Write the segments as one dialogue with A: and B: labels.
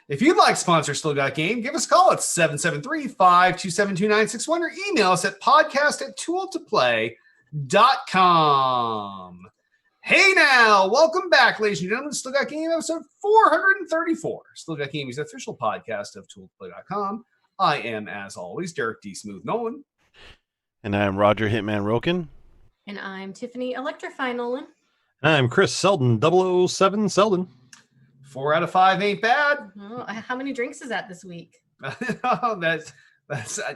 A: If you'd like to sponsor Still Got Game, give us a call at 773-527-2961 or email us at podcast@tooltoplay.com. Hey now, welcome back, ladies and gentlemen, to Still Got Game, episode 434. Still Got Game is the official podcast of tooltoplay.com. I am, as always, Derek D. Smooth Nolan.
B: And I'm Roger Hitman Roken.
C: And I'm Tiffany Electrify Nolan.
D: And I'm Chris Selden, 007 Selden.
A: 4 out of 5 ain't bad.
C: Oh, how many drinks is that this week?
A: that's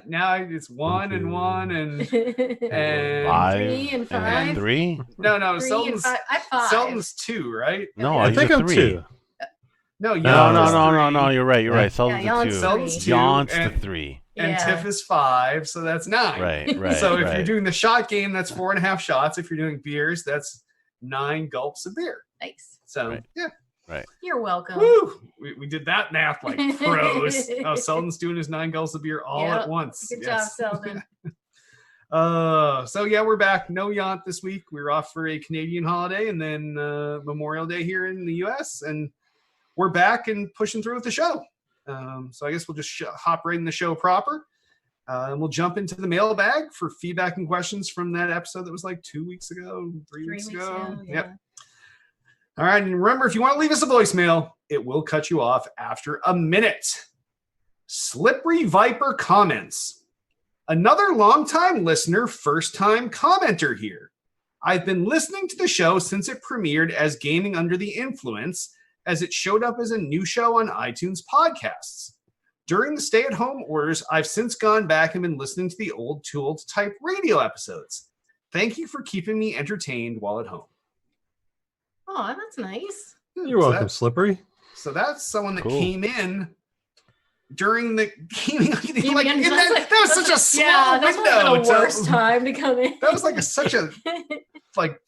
A: now it's 1 and 1 and
B: 5
C: 3 and 5
B: and 3.
A: No,
C: 3
A: Selden's,
C: and 5. I 5.
A: Selden's 2, right?
B: No,
D: I
B: he's
D: think
B: a
D: I'm
B: 3.
D: 2.
A: No,
B: No. You're right. You're right. Selden's
C: Yeah,
B: a
C: Jan's
B: 2.
A: Selden's 2
B: Jan's
A: and-
B: the 3.
A: and
C: Yeah.
A: Tiff is 5, so that's 9.
B: Right.
A: So if you're doing the shot game, that's 4.5 shots. If you're doing beers, that's 9 gulps of beer.
C: Nice.
A: So
B: Right.
A: yeah.
C: You're welcome.
A: Woo! We did that math like pros. Selden's doing his 9 gulps of beer all at once.
C: Good job, Selden.
A: So yeah, we're back. No Yant this week. We were off for a Canadian holiday and then Memorial Day here in the US, and we're back and pushing through with the show. So I guess we'll just hop right in the show proper. And we'll jump into the mailbag for feedback and questions from that episode that was like 2 weeks ago, 3 weeks ago.
C: Yeah.
A: Yep. All right. And remember, if you want to leave us a voicemail, it will cut you off after a minute. Slippery Viper comments. Another longtime listener, first-time commenter here. I've been listening to the show since it premiered as Gaming Under the Influence, as it showed up as a new show on iTunes podcasts. During the stay-at-home orders, I've since gone back and been listening to the old Tooled type radio episodes. Thank you for keeping me entertained while at home.
C: Oh, that's nice.
D: You're welcome, Slippery.
A: So that's someone that
B: Cool.
A: came in during the gaming.
C: Gaming
A: That was such a small
C: that's
A: window.
C: like the worst time to come in.
A: That was like such a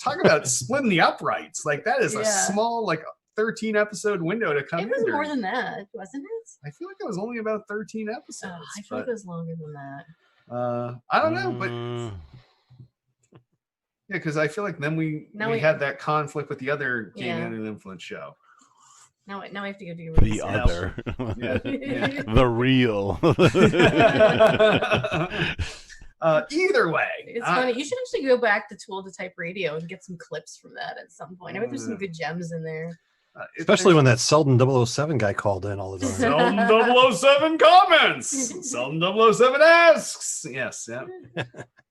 A: talk about splitting the uprights. Like that is a small 13 episode window to come in.
C: It was more
A: during.
C: than that, wasn't it?
A: I feel like it was only about 13 episodes.
C: Oh, I feel like it was longer than that.
A: I don't know, but yeah, because I feel like then we had that conflict with the other Gaming Under the Influence show.
C: Now we have to go do
B: The other. The real.
A: Either way.
C: It's funny. You should actually go back to Tool to Type Radio and get some clips from that at some point. I bet there's some good gems in there.
D: Especially when that Selden 007 guy called in all the time.
A: Selden 007 comments. Selden 007 asks. Yes, yeah.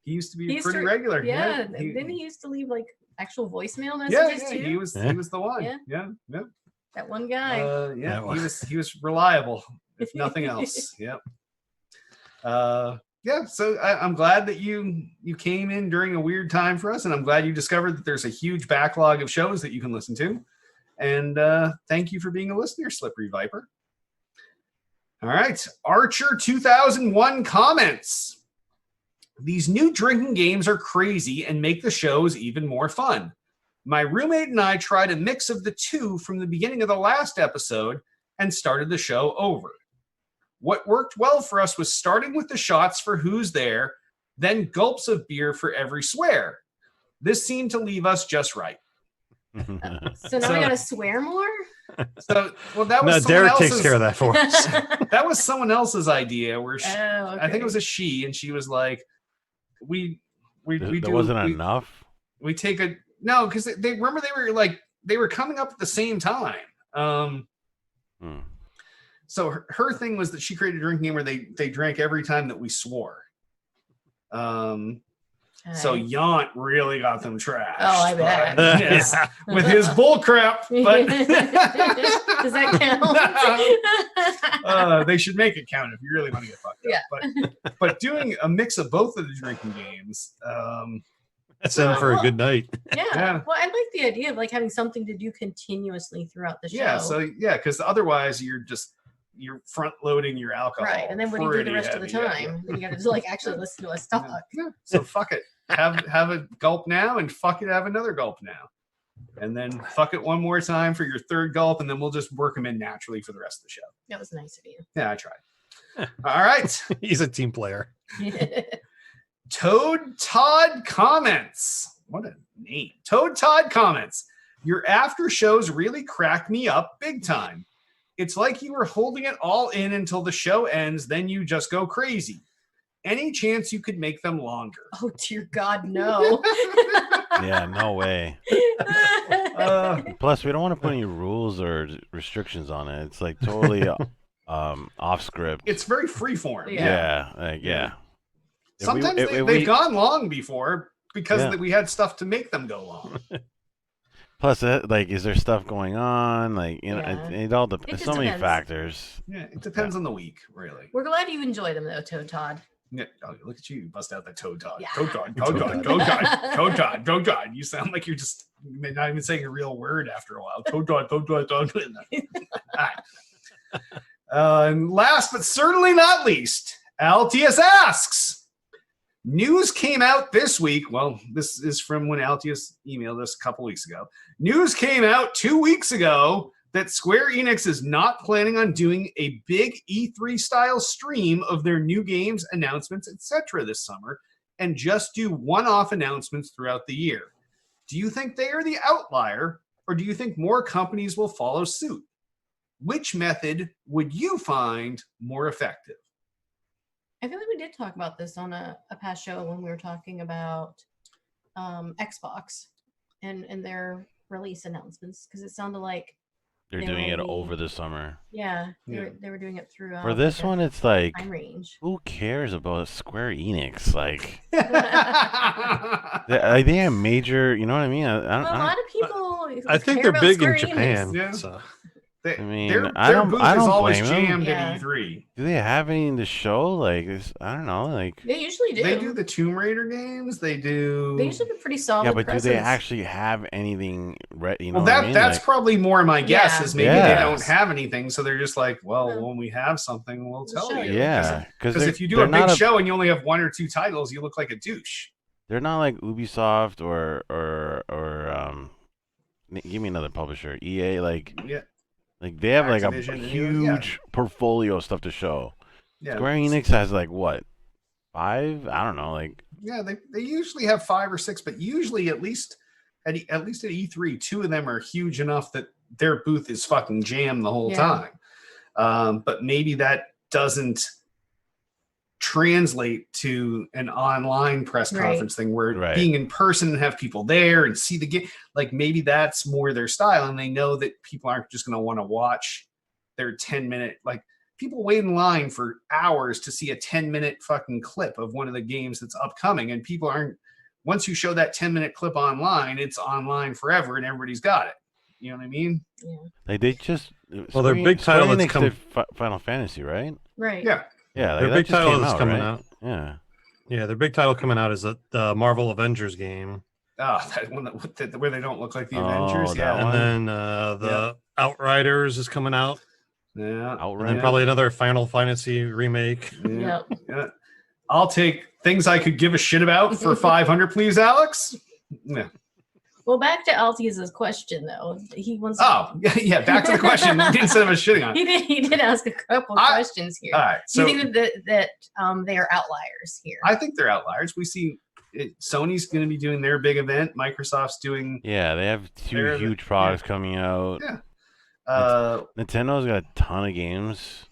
A: He used to be pretty regular.
C: Yeah. Didn't he used to leave actual voicemail messages too?
A: He was the one. Yeah.
C: That one guy.
A: He was reliable, if nothing else. Yep. So I'm glad that you came in during a weird time for us, and I'm glad you discovered that there's a huge backlog of shows that you can listen to. And thank you for being a listener, Slippery Viper. All right, Archer 2001 comments. These new drinking games are crazy and make the shows even more fun. My roommate and I tried a mix of the two from the beginning of the last episode and started the show over. What worked well for us was starting with the shots for who's there, then gulps of beer for every swear. This seemed to leave us just right.
C: So now we gotta swear more?
A: That was
D: Derek takes care of that for us.
A: That was someone else's idea where
C: okay.
A: I think it was a she, and she was like, we
B: wasn't enough.
A: We take because they were coming up at the same time. So her thing was that she created a drinking game where they drank every time that we swore. So Yant really got them trashed.
C: Oh, I bet.
A: Yes, with his bull crap. But
C: does that count?
A: They should make it count if you really want to get fucked up. But doing a mix of both of the drinking games.
D: That's in for a good night.
C: Yeah. Well, I like the idea of having something to do continuously throughout the show.
A: Yeah. So because otherwise you're front loading your alcohol.
C: Right. And then what do you do the rest of the time? Then you got to actually listen to us talk.
A: Yeah. So fuck it. Have a gulp now, and fuck it, have another gulp now. And then fuck it one more time for your third gulp, and then we'll just work them in naturally for the rest of the show.
C: That was nice of you.
A: Yeah, I tried. All right.
D: He's a team player.
A: Toad Todd comments. What a name. Toad Todd comments. Your after shows really crack me up big time. It's like you were holding it all in until the show ends, then you just go crazy. Any chance you could make them longer?
C: Oh, dear God, no.
B: Yeah, no way. Plus, we don't want to put any rules or restrictions on it. It's like totally off script.
A: It's very freeform.
B: Yeah.
A: Sometimes they've gone long before because we had stuff to make them go long.
B: Plus, like, is there stuff going on? Like, you know, it all depends. So many factors.
A: Yeah, it depends on the week, really.
C: We're glad you enjoy them, though, Toad Todd.
A: Yeah. Oh, look at you bust out that Toad Todd.
C: Yeah.
A: Toad Todd, Toad Todd, Toad Todd, Toad Todd, Toad Todd. You sound like you're just not even saying a real word after a while. Toad Todd, Toad Todd, Toad Todd. And last but certainly not least, Altius asks, news came out this week. Well, this is from when Altius emailed us a couple weeks ago. News came out 2 weeks ago that Square Enix is not planning on doing a big E3 style stream of their new games, announcements, etc. this summer, and just do one-off announcements throughout the year. Do you think they are the outlier, or do you think more companies will follow suit? Which method would you find more effective?
C: I feel like we did talk about this on a past show when we were talking about Xbox and their release announcements, because it sounded like
B: they're doing it over the summer.
C: Yeah, they were doing it throughout.
B: For this one, it's like,
C: time range.
B: Who cares about Square Enix? Like, they have major, you know what I mean?
C: A lot of people.
D: I think they're big in Japan.
A: Yeah.
D: So.
B: I mean,
A: their
B: I don't
A: booth is always
B: blame them.
A: jammed at E3.
B: Do they have any in the show? Like, I don't know. Like,
C: they usually do.
A: They do the Tomb Raider games. They usually
C: have a pretty solid.
B: Yeah, but
C: presence.
B: do they actually have anything? You know,
A: well,
B: what I mean?
A: that's
B: like,
A: probably more my guess. Is maybe they don't
B: Yes.
A: have anything, so they're just like, well, when we have something, we'll tell you.
B: Yeah,
A: because if you do a big show and you only have one or two titles, you look like a douche.
B: They're not like Ubisoft or give me another publisher, EA. Like, like they have
A: Activision,
B: like a huge portfolio of stuff to show.
A: Yeah.
B: Square Enix has like what, 5? I don't know. Like,
A: yeah, they usually have 5 or 6, but usually at least at E3, 2 of them are huge enough that their booth is fucking jammed the whole time. But maybe that doesn't translate to an online press conference thing where being in person and have people there and see the game, like maybe that's more their style, and they know that people aren't just going to want to watch their 10-minute, like people wait in line for hours to see a 10-minute fucking clip of one of the games that's upcoming, and people aren't, once you show that 10-minute clip online, it's online forever and everybody's got it. You know what I mean?
C: Yeah.
B: Like they just
D: their big title that's coming,
B: Final Fantasy, right?
C: Right.
A: Yeah.
B: Yeah, like
D: their big title that's coming
B: right?
D: out.
B: Yeah,
D: their big title coming out is the Marvel Avengers game.
A: Oh, that one where they don't look like the Avengers. Yeah,
D: and then the Outriders is coming out.
A: Yeah,
D: and then probably another Final Fantasy remake.
A: Yeah. I'll take things I could give a shit about for 500, please, Alex. Yeah.
C: Well, back to Altius's question, though. He wants.
A: Yeah. Back to the question instead of us shitting on it.
C: He did ask a couple questions here.
A: All right.
C: So, do you think that they are outliers here?
A: I think they're outliers. We see Sony's going to be doing their big event. Microsoft's doing.
B: Yeah, they have 2 huge products coming out.
A: Yeah.
B: Nintendo's got a ton of games.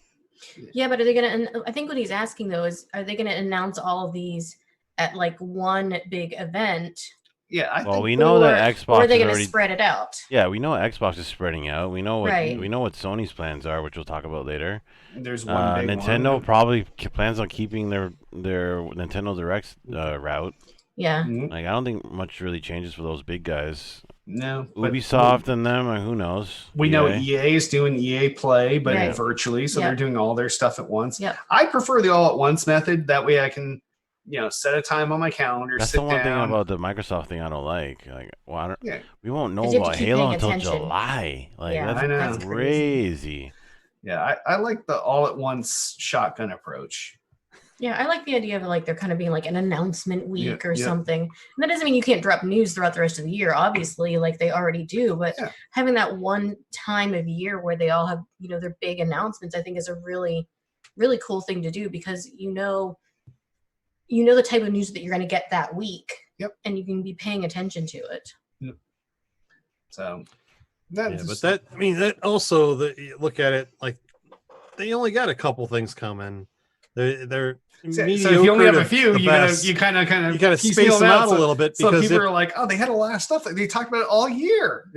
C: Yeah, but are they going to? I think what he's asking though is, are they going to announce all of these at like one big event?
A: Yeah, I think,
B: we know that Xbox.
C: Or are they going to spread it out?
B: Yeah, we know Xbox is spreading out. We know what Sony's plans are, which we'll talk about later.
A: There's one big
B: Nintendo probably plans on keeping their Nintendo Direct route.
C: Yeah.
A: Mm-hmm.
B: Like I don't think much really changes for those big guys.
A: No.
B: Ubisoft and them, who knows?
A: We know EA is doing EA Play, but virtually, so
C: Yep.
A: they're doing all their stuff at once.
C: Yep.
A: I prefer the all at once method. That way I can, set a time on my calendar.
B: That's
A: sit
B: the one thing
A: down.
B: about the Microsoft thing I don't like. Like, well, we won't know
C: 'Cause you have to
B: about
C: keep
B: Halo
C: paying
B: until
C: attention.
B: July. Like,
C: Yeah,
A: I know.
B: that's crazy.
A: Yeah, I like the all at once shotgun approach.
C: Yeah, I like the idea of like there kind of being like an announcement week or something. And that doesn't mean you can't drop news throughout the rest of the year, obviously, like they already do. But having that one time of year where they all have, their big announcements, I think is a really, really cool thing to do because you know the type of news that you're going to get that week.
A: Yep.
C: And you can be paying attention to it.
A: Yep. So
D: But that also you look at it like they only got a couple things coming. They're
A: so if you only have a few, you kind of
D: space them out a little bit
A: because people are like, oh, they had a lot of stuff. They talked about it all year.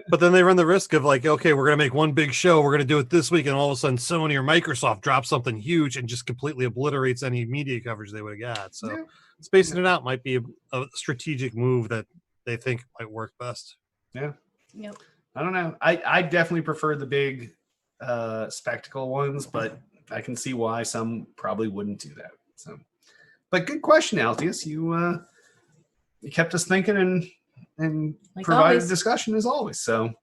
D: But then they run the risk of like, okay, we're gonna make one big show, we're gonna do it this week, and all of a sudden Sony or Microsoft drops something huge and just completely obliterates any media coverage they would have got. So spacing it out might be a strategic move that they think might work best.
C: Yep.
A: I don't know. I definitely prefer the big spectacle ones, but I can see why some probably wouldn't do that. So, but good question, Altius. You kept us thinking and
C: like
A: provided
C: always.
A: discussion as always. So, all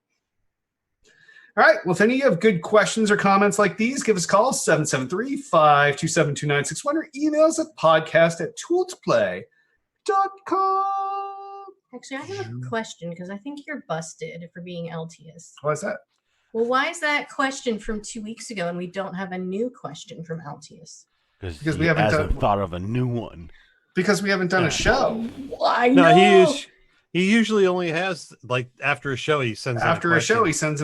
A: right. Well, if any of you have good questions or comments like these, give us a call 773-527-2961 or email us at podcast@tooltoplay.com.
C: Actually, I have a question because I think you're busted for being LTS.
A: Why's that?
C: Well, why is that question from 2 weeks ago and we don't have a new question from Altius?
B: Because we haven't thought of a new one.
A: Because we haven't done a show.
C: Why?
D: No, he usually only has like after a show he sends in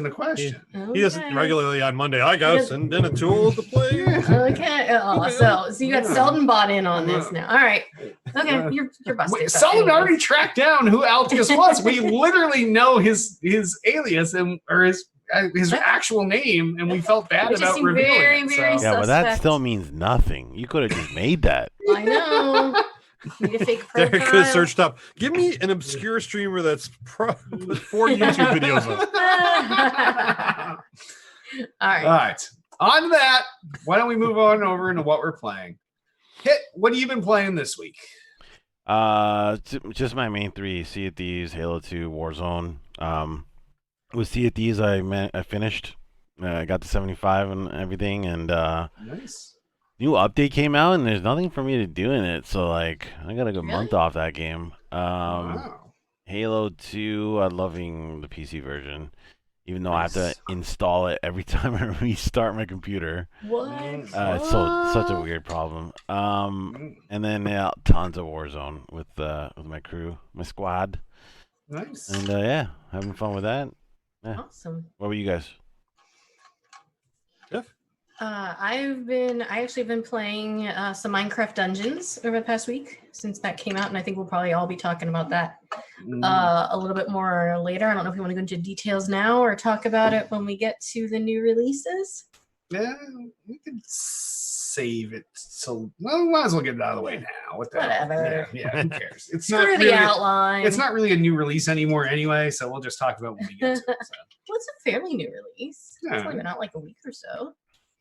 D: a
A: question.
D: He doesn't regularly on Monday. I got send in a tool to play.
C: Okay. Oh, so you got Selden bought in on this now. All right. Okay, you're busted.
A: Wait, Selden already tracked down who Altius was. We literally know his alias or his actual name, and we felt bad about revealing it.
B: Yeah, but that still means nothing. You could have just made that.
C: I know. Need a fake profile.
D: Derek could have searched up. Give me an obscure streamer that's put 4 YouTube videos up.
C: All right.
A: All right. On to that. Why don't we move on over into what we're playing? Hit. What have you been playing this week?
B: Just my main 3: Sea of Thieves, Halo 2, Warzone. With Sea of Thieves, I finished. I got to 75 and everything, and
A: nice.
B: New update came out, and there's nothing for me to do in it, so like I got a good month off that game.
A: Wow.
B: Halo 2, I'm loving the PC version, even though I have to install it every time I restart my computer.
C: What?
B: It's such a weird problem. And then tons of Warzone with my crew, my squad.
A: Nice.
B: And having fun with that. Yeah.
C: Awesome.
B: What about you guys?
D: Jeff?
C: I actually been playing some Minecraft Dungeons over the past week since that came out, and I think we'll probably all be talking about that a little bit more later. I don't know if we want to go into details now or talk about it when we get to the new releases.
A: Yeah, we could save it. So we might as well get it out of the way now.
C: Whatever.
A: Yeah, who cares? It's
C: Screw
A: not
C: the
A: really
C: outline.
A: It's not really a new release anymore anyway, so we'll just talk about when we get to it. So.
C: Well, it's a fairly new release.
A: Yeah.
C: It's only been out like a week or so.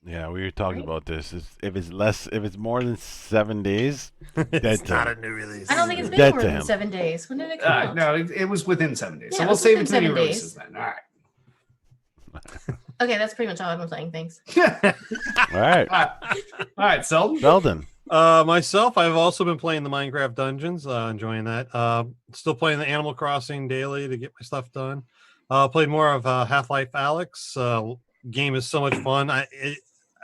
B: Yeah, we were talking about this. If it's more than 7 days,
D: it's not a new release.
C: I don't think it's been more than 7 days. When did it come out?
A: No, it was within 7 days.
C: Yeah,
A: so we'll save it to the new
C: 7 days.
A: releases then. All right.
C: Okay, that's pretty much all I've been playing. Thanks.
B: All right.
A: All right,
B: Selden.
D: Myself, I've also been playing the Minecraft Dungeons, enjoying that. Still playing the Animal Crossing daily to get my stuff done. Played more of Half-Life Alyx. Game is so much fun.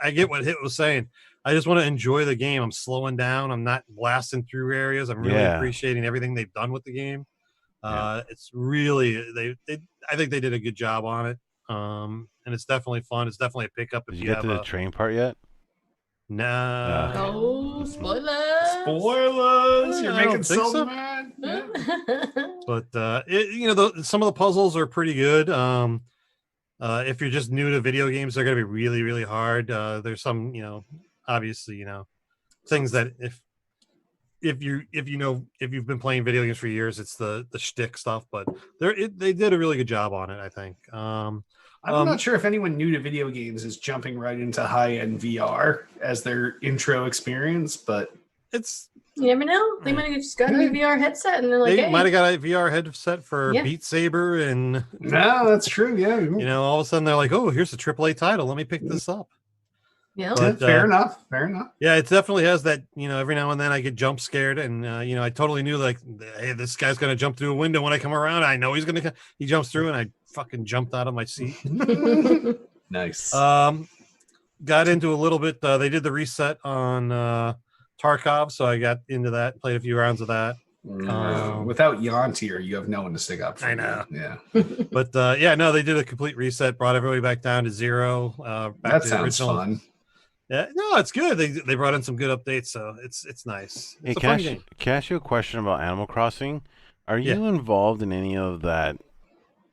D: I get what Hit was saying. I just want to enjoy the game. I'm slowing down. I'm not blasting through areas. I'm really appreciating everything they've done with the game. It's really I think they did a good job on it. And it's definitely fun. It's definitely a pickup.
B: Did you get to the train part yet?
D: Nah.
C: Oh, spoilers!
A: Spoilers! You're making
D: so
A: Selden mad. Yeah.
D: But some of the puzzles are pretty good. If you're just new to video games, they're going to be really, really hard. There's some, obviously, things that if you've been playing video games for years, it's the shtick stuff. But they did a really good job on it, I think.
A: I'm not sure if anyone new to video games is jumping right into high-end VR as their intro experience, but
C: you never know. They might have just got a new VR headset and they're like,
D: they might have got a VR headset for Beat Saber and
A: no, that's true. Yeah,
D: all of a sudden they're like, oh, here's a AAA title. Let me pick this up.
C: Yeah,
D: but,
A: fair enough.
D: Yeah, it definitely has that. Every now and then I get jump scared, and I totally knew like, hey, this guy's gonna jump through a window when I come around. I know he's gonna. He jumps through, and I fucking jumped out of my seat.
A: Nice.
D: Got into a little bit. They did the reset on Tarkov, so I got into that. Played a few rounds of that.
A: Without Yontier, you have no one to stick up for.
D: I know.
A: Yeah.
D: But no, they did a complete reset, brought everybody back down to 0. Back
A: That
D: to
A: sounds
D: original.
A: fun.
D: Yeah, no, it's good. They brought in some good updates, so it's nice. It's
B: Hey,
D: a fun game.
B: can I ask you a question about Animal Crossing? Are
D: Yeah.
B: you involved in any of that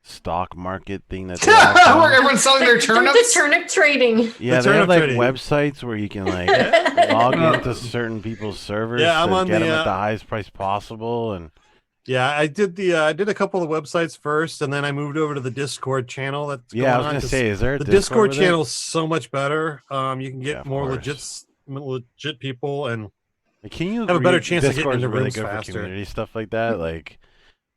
B: stock market thing that they have
A: Where everyone's selling their turnips?
C: The turnip trading.
B: Yeah,
D: The
B: they have like
D: trading.
B: websites where you can like log into certain people's servers
D: Yeah, I'm
B: to
D: on
B: get
D: the,
B: them at the highest price possible. And
D: Yeah, I did a couple of websites first, and then I moved over to the Discord channel. That's
B: yeah, I
D: going
B: was
D: on,
B: gonna
D: 'cause
B: say, is there a
D: the
B: Discord
D: Discord channel is so much better. You can get
B: of
D: more
B: course.
D: legit people, and
B: Like, can you
D: have a better
B: agree
D: chance of getting
B: Discord's
D: into
B: really
D: rooms
B: good
D: faster.
B: for community stuff like that? Like,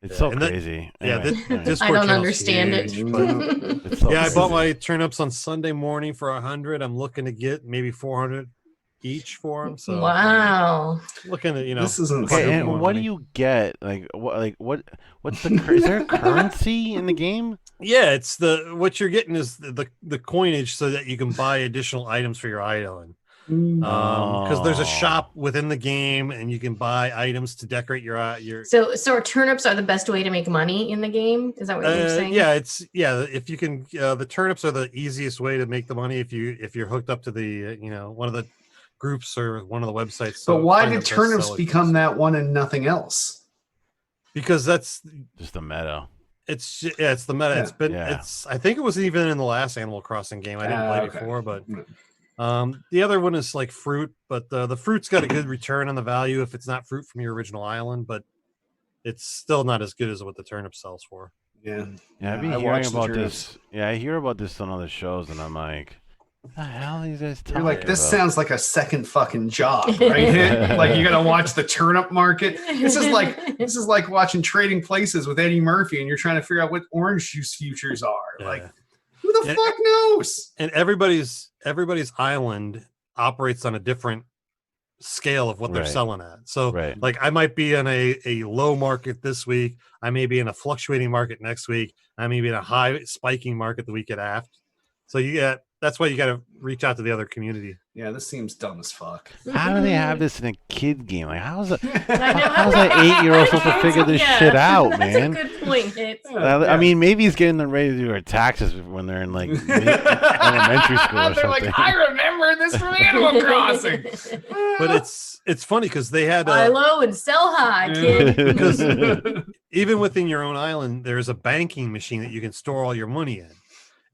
B: it's
D: Yeah,
B: so
D: and that-
B: crazy.
D: yeah,
B: Anyway,
D: the
C: I
D: Discord
C: don't
D: channel's
C: understand it.
D: huge, but-
B: it's so
D: yeah, I bought
B: crazy.
D: my turnips on Sunday morning for 100. I'm looking to get maybe 400 each for them. So
C: Wow.
D: looking at
A: This isn't
B: Okay,
D: fucking
B: and
D: more
B: what do
D: money.
B: you get? What's the is there a currency in the game?
D: Yeah, it's what you're getting is the coinage so that you can buy additional items for your island. Because there's a shop within the game, and you can buy items to decorate your.
C: So turnips are the best way to make money in the game. Is that what you're saying?
D: Yeah, if you can, the turnips are the easiest way to make the money if you're hooked up to the one of the groups or one of the websites.
A: But why did turnips become that one and nothing else?
D: Because that's
B: just the meta.
D: It's the meta.
A: Yeah.
D: I think it was even in the last Animal Crossing game. I didn't play before, but the other one is like fruit, but the fruit's got a good return on the value if it's not fruit from your original island, but it's still not as good as what the turnip sells for.
A: Yeah.
B: I've been hearing about this. Yeah, I hear about this on other shows, and I'm like, what the hell are you guys talking
A: You're like, this
B: about?
A: sounds like a second fucking job, right? Like, you gotta watch the turnip market. This is like watching Trading Places with Eddie Murphy, and you're trying to figure out what orange juice futures are.
D: Yeah.
A: Like, who the fuck knows?
D: And everybody's island operates on a different scale of what they're selling at. So like I might be in a low market this week, I may be in a fluctuating market next week, I may be in a high spiking market the week after. So that's why you got to reach out to the other community.
A: Yeah, this seems dumb as fuck.
B: How do they have this in a kid game? Like, how's that 8-year-old supposed to figure this shit out, man?
C: That's a good point.
B: I mean, maybe he's getting them ready to do their taxes when they're in like elementary school or
A: They're
B: something.
A: like, I remember this from Animal Crossing.
D: But it's funny because they had
C: buy low and sell high, kid.
D: Because even within your own island, there's a banking machine that you can store all your money in.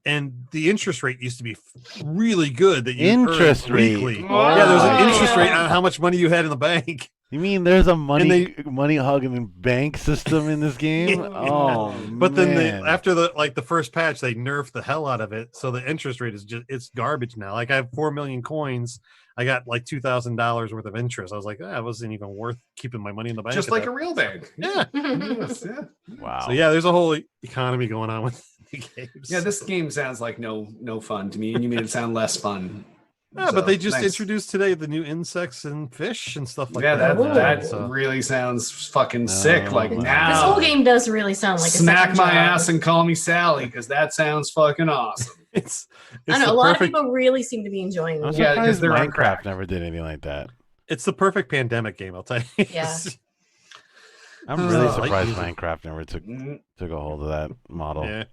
D: And the interest rate used to be really good. That you
B: interest
D: earned
B: rate.
D: weekly.
A: Wow.
D: Yeah, there's an interest rate on how much money you had in the bank.
B: You mean there's a money hugging bank system in this game? Oh,
D: but
B: man.
D: then after the first patch, they nerfed the hell out of it. So the interest rate is it's garbage now. Like I have 4 million coins. I got like $2,000 worth of interest. I was like, it wasn't even worth keeping my money in the bank.
A: Just like a real bank.
D: Yeah.
A: Yes, yeah.
B: Wow.
D: So yeah, there's a whole economy going on with the games.
A: Yeah, this game sounds like no fun to me, and you made it sound less fun.
D: Yeah,
A: So,
D: but they just
A: nice.
D: introduced today the new insects and fish and stuff like
A: Yeah,
D: that.
A: that really sounds fucking sick. Like, now
C: This whole game does really sound like
A: smack
C: a second
A: my
C: job.
A: ass and call me Sally, because that sounds fucking awesome.
D: It's
C: I know a lot of people really seem to be enjoying
B: I'm
C: this.
A: Yeah, because
B: surprised
A: they're on crack.
B: Minecraft never did anything like that.
D: It's the perfect pandemic game, I'll tell you.
C: Yeah.
B: I'm really
A: Oh,
B: surprised
D: like-
B: Minecraft never took a hold of that model.
D: Yeah.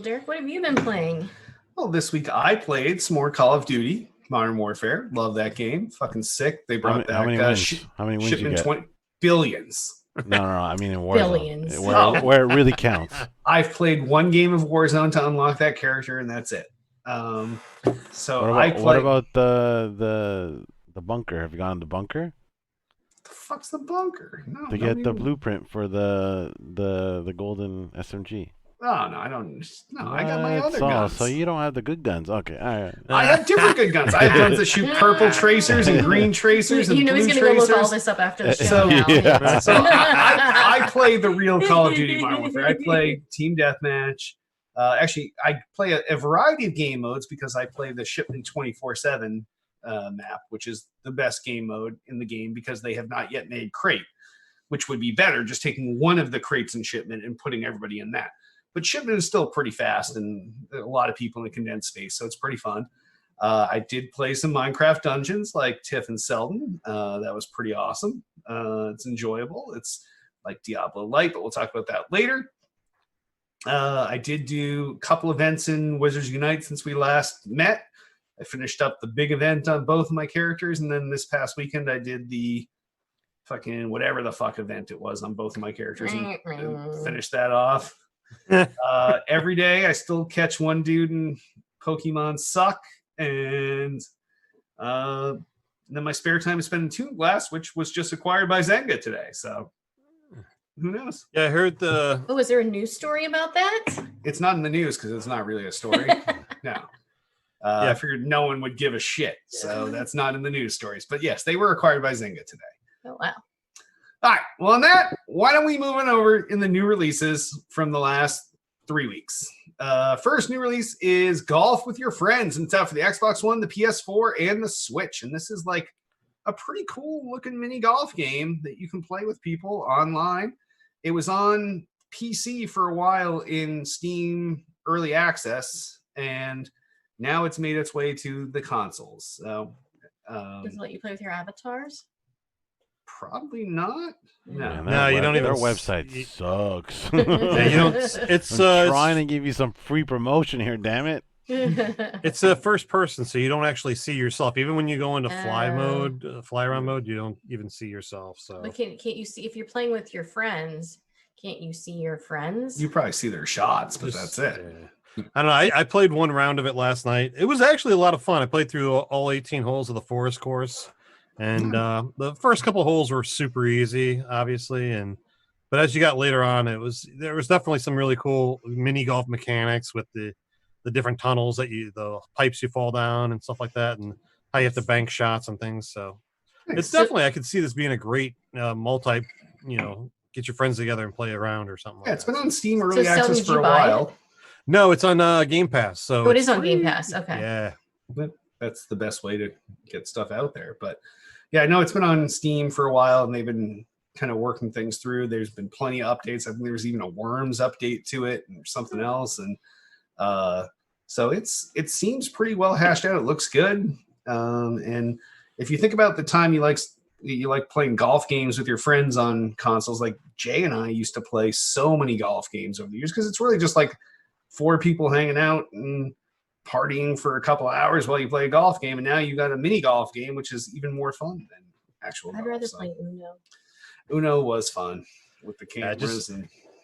C: Derek, what have you been playing?
A: Well, this week I played some more Call of Duty Modern Warfare. Love that game. Fucking sick. They brought
B: How many
A: back
B: wins? How many wins you
A: shipment
B: get?
A: 20 billions.
B: No. I mean in Warzone.
C: Billions.
B: Where it really counts.
A: I've played one game of Warzone to unlock that character, and that's it. So
B: What about the bunker? Have you gone to the bunker?
A: The fuck's the bunker? No,
B: To get the blueprint for the golden SMG.
A: Oh no, I don't. No, I got my other
B: So-
A: guns.
B: So you don't have the good guns. Okay, all right.
A: I have different good guns. I have guns that shoot purple tracers and green tracers and
C: You know
A: blue
C: he's going to go look all
A: tracers.
C: this up after the show
A: So-
C: now.
B: Yeah.
A: So I play the real Call of Duty Modern Warfare. I play Team Deathmatch. Actually, I play a variety of game modes because I play the Shipment 24/7 map, which is the best game mode in the game because they have not yet made Crate, which would be better, just taking one of the crates in Shipment and putting everybody in that. But Shipment is still pretty fast and a lot of people in a condensed space, so it's pretty fun. I did play some Minecraft Dungeons like Tiff and Selden. That was pretty awesome. It's enjoyable. It's like Diablo Light, but we'll talk about that later. I did do a couple events in Wizards Unite since we last met. I finished up the big event on both of my characters, and then this past weekend I did the fucking whatever the fuck event it was on both of my characters and finished that off. Every day I still catch one dude in Pokemon Suck, and then my spare time is spent in Toon Blast, which was just acquired by Zynga today. So who knows?
D: Yeah, I heard the.
C: Oh, is there a news story about that?
A: It's not in the news because it's not really a story. No. I figured no one would give a shit. So that's not in the news stories. But yes, they were acquired by Zynga today.
C: Oh, wow.
A: All right. Well, on that, why don't we move on over in the new releases from the last 3 weeks? First new release is Golf with Your Friends. And it's out for the Xbox One, the PS4, and the Switch. And this is like a pretty cool looking mini golf game that you can play with people online. It was on PC for a while in Steam Early Access, and now it's made its way to the consoles. So,
C: does it let you play with your avatars?
A: Probably not. No,
D: no, you don't even.
B: Their website sucks.
D: Yeah, you don't. It's
B: trying to give you some free promotion here. Damn it!
D: It's a first person, so you don't actually see yourself. Even when you go into fly around mode, you don't even see yourself. So,
C: but can't you see if you're playing with your friends? Can't you see your friends?
A: You probably see their shots, but that's it.
D: I don't know. I played one round of it last night. It was actually a lot of fun. I played through all 18 holes of the forest course, and the first couple of holes were super easy, obviously, but as you got later on, there was definitely some really cool mini golf mechanics with the different tunnels the pipes you fall down and stuff like that, and how you have to bank shots and things. So it's definitely, I could see this being a great multi, get your friends together and play around or something.
A: Yeah, it's been on Steam Early Access for a while.
D: No, it's on Game Pass. So
C: it is on Game Pass. Okay.
D: Yeah.
A: That's the best way to get stuff out there. But yeah, I know it's been on Steam for a while, and they've been kind of working things through. There's been plenty of updates. I think there's even a Worms update to it and something else. And so it seems pretty well hashed out. It looks good. And if you think about the time you like playing golf games with your friends on consoles, like Jay and I used to play so many golf games over the years, because it's really just like 4 people hanging out and partying for a couple of hours while you play a golf game. And now you got a mini golf game, which is even more fun than actual golf.
C: I'd rather play Uno.
A: Uno was fun with the cameras.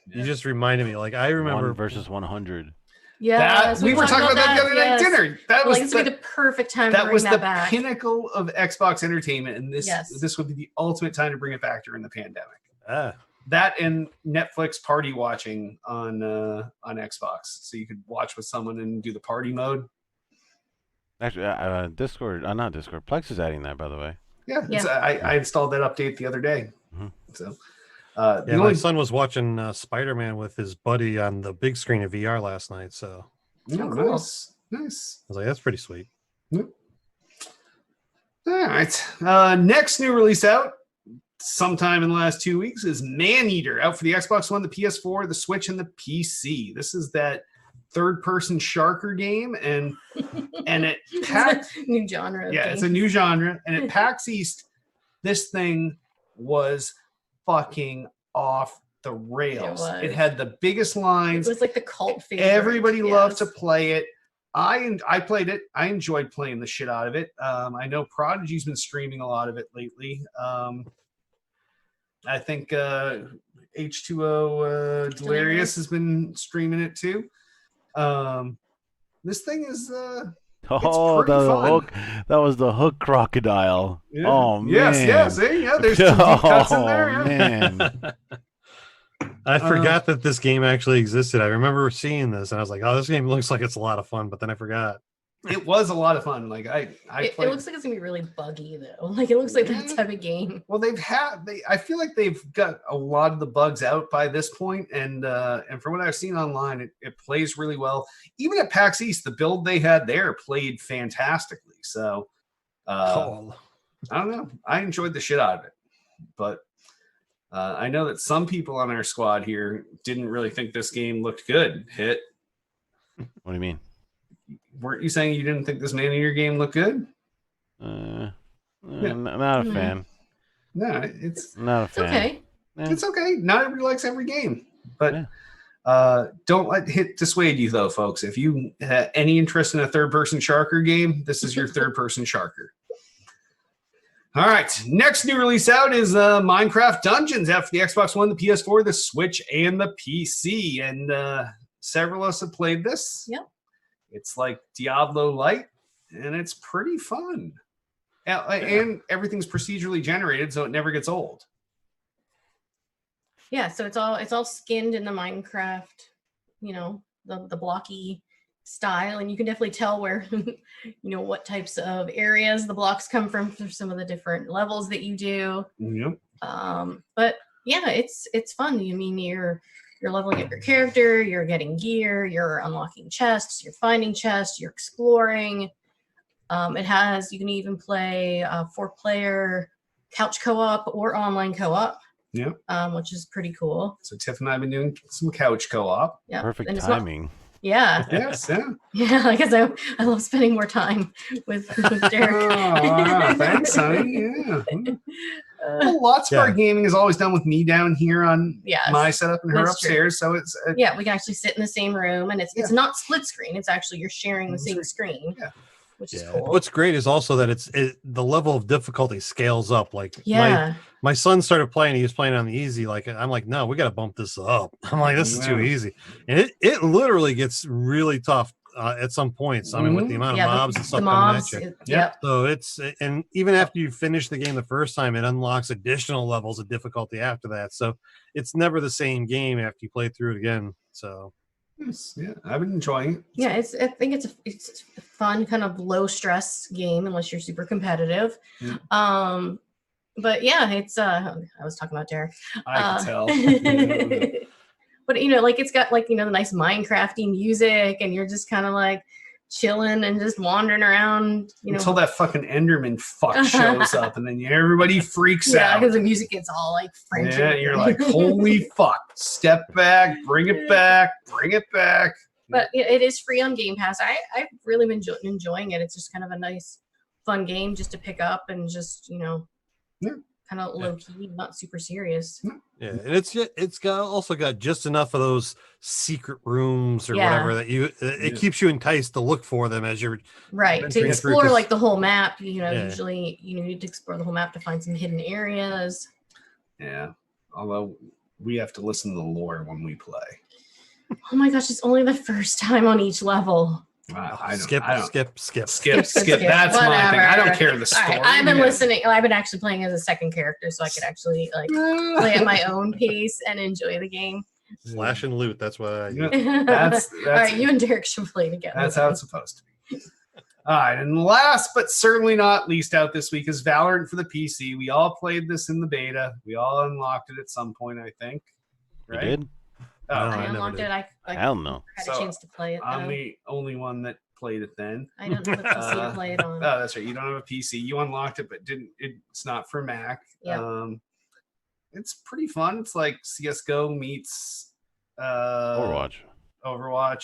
D: You just reminded me, like, I remember
B: 1 versus 100.
C: Yeah,
A: we were talking about that the other night at dinner. That was
C: this would be the perfect time to bring that back.
A: That was the pinnacle of Xbox entertainment, and this would be the ultimate time to bring it back during the pandemic. That and Netflix party watching on Xbox, so you could watch with someone and do the party mode.
B: Actually, Discord, not Discord. Plex is adding that, by the way.
A: Yeah. I installed that update the other day.
B: Mm-hmm.
A: So,
D: my son was watching Spider-Man with his buddy on the big screen of VR last night. So,
C: cool.
A: Nice. I
D: was like, that's pretty sweet.
A: Yep. All right. Next new release out sometime in the last 2 weeks is Maneater, out for the Xbox One, the PS4, the Switch, and the PC. This is that third-person sharker game, and it packs
C: new genre.
A: Yeah, it's a new genre, and at PAX East, this thing was fucking off the rails. It had the biggest lines.
C: It was like the cult favorite.
A: Everybody loved to play it. I played it. I enjoyed playing the shit out of it. I know Prodigy's been streaming a lot of it lately. I think H2O Delirious has been streaming it too. This thing is
B: the hook. That was the hook crocodile.
A: Yeah.
B: Oh man.
A: Yes. Yeah, there's some deep cuts in there. Yeah.
B: Man.
D: I forgot that this game actually existed. I remember seeing this and I was like, oh, this game looks like it's a lot of fun, but then I forgot.
A: It was a lot of fun. Like it
C: looks like it's gonna be really buggy though. Like it looks like that type of game.
A: Well, I feel like they've got a lot of the bugs out by this point, and from what I've seen online, it plays really well. Even at PAX East, the build they had there played fantastically. So I don't know. I enjoyed the shit out of it, but I know that some people on our squad here didn't really think this game looked good. Hit.
B: What do you mean?
A: weren't you saying you didn't think this Man-Eater game looked good?
B: Not a fan.
A: No, it's
B: not a fan.
C: Okay.
A: It's okay. Not everybody likes every game, but don't let it dissuade you, though, folks. If you have any interest in a third-person Sharker game, this is your third-person Sharker. All right, next new release out is Minecraft Dungeons out for the Xbox One, the PS4, the Switch, and the PC. And several of us have played this.
C: Yep.
A: It's like Diablo Light, and it's pretty fun. And everything's procedurally generated, so it never gets old.
C: Yeah, so it's all skinned in the Minecraft, the blocky style, and you can definitely tell where what types of areas the blocks come from for some of the different levels that you do.
A: Yep.
C: But yeah, it's fun. I mean, you're leveling up your character, you're getting gear, you're unlocking chests, you're finding chests, you're exploring. You can even play 4-player couch co-op or online co-op.
A: Yeah.
C: Which is pretty cool.
A: So Tiff and I have been doing some couch co-op.
C: Yeah.
B: Perfect timing.
C: Yeah.
A: Yes, yeah.
C: Yeah, I guess I love spending more time with Derek.
A: Oh, thanks, honey. Yeah. Well, lots of our gaming is always done with me down here on my setup and her upstairs. True. So it's
C: we can actually sit in the same room, and it's not split screen. It's actually you're sharing the same screen. Yeah. Which is cool.
D: What's great is also that the level of difficulty scales up. Like my son started playing, he was playing on the easy. Like I'm like, no, we got to bump this up. I'm like, this is too easy, and it literally gets really tough at some points. I mean, with the amount of mobs and stuff coming at you.
C: Yep.
D: So and even after you finish the game the first time, it unlocks additional levels of difficulty after that. So it's never the same game after you play through it again. So.
A: Yes, yeah, I've been enjoying it.
C: Yeah, I think it's a fun kind of low stress game unless you're super competitive. Yeah. But yeah, it's I was talking about Derek.
A: I can tell.
C: But it's got the nice Minecrafty music, and you're just kind of like chilling and just wandering around,
A: until that fucking Enderman fuck shows up, and then everybody freaks out.
C: Yeah, because the music gets all like French.
A: Yeah, you're like, holy fuck! Step back, bring it back, bring it back.
C: But it is free on Game Pass. I've really been enjoying it. It's just kind of a nice, fun game just to pick up and just kind of low key, not super serious.
D: Yeah, and it's also got just enough of those secret rooms or whatever that it keeps you enticed to look for them as you're
C: to explore like the whole map. Usually you need to explore the whole map to find some hidden areas.
A: Yeah, although we have to listen to the lore when we play.
C: Oh my gosh, it's only the first time on each level.
D: Skip.
A: That's
C: Whatever.
A: my thing. I don't care the story.
C: Right, I've been listening. I've been actually playing as a second character, so I could actually play at my own pace and enjoy the game.
D: Slash and loot. That's what I do.
A: That's
C: all right. You and Derek should play together.
A: That's how it's supposed to be. All right, and last but certainly not least out this week is Valorn for the PC. We all played this in the beta. We all unlocked it at some point, I think. Right?
B: You did?
C: Oh, I unlocked it.
B: Hell no.
C: Had a chance to play it.
A: I'm the only one that played it then.
C: I don't have a PC to play it on.
A: Oh, that's right. You don't have a PC. You unlocked it, but it's not for Mac.
C: Yeah.
A: It's pretty fun. It's like CS:GO meets Overwatch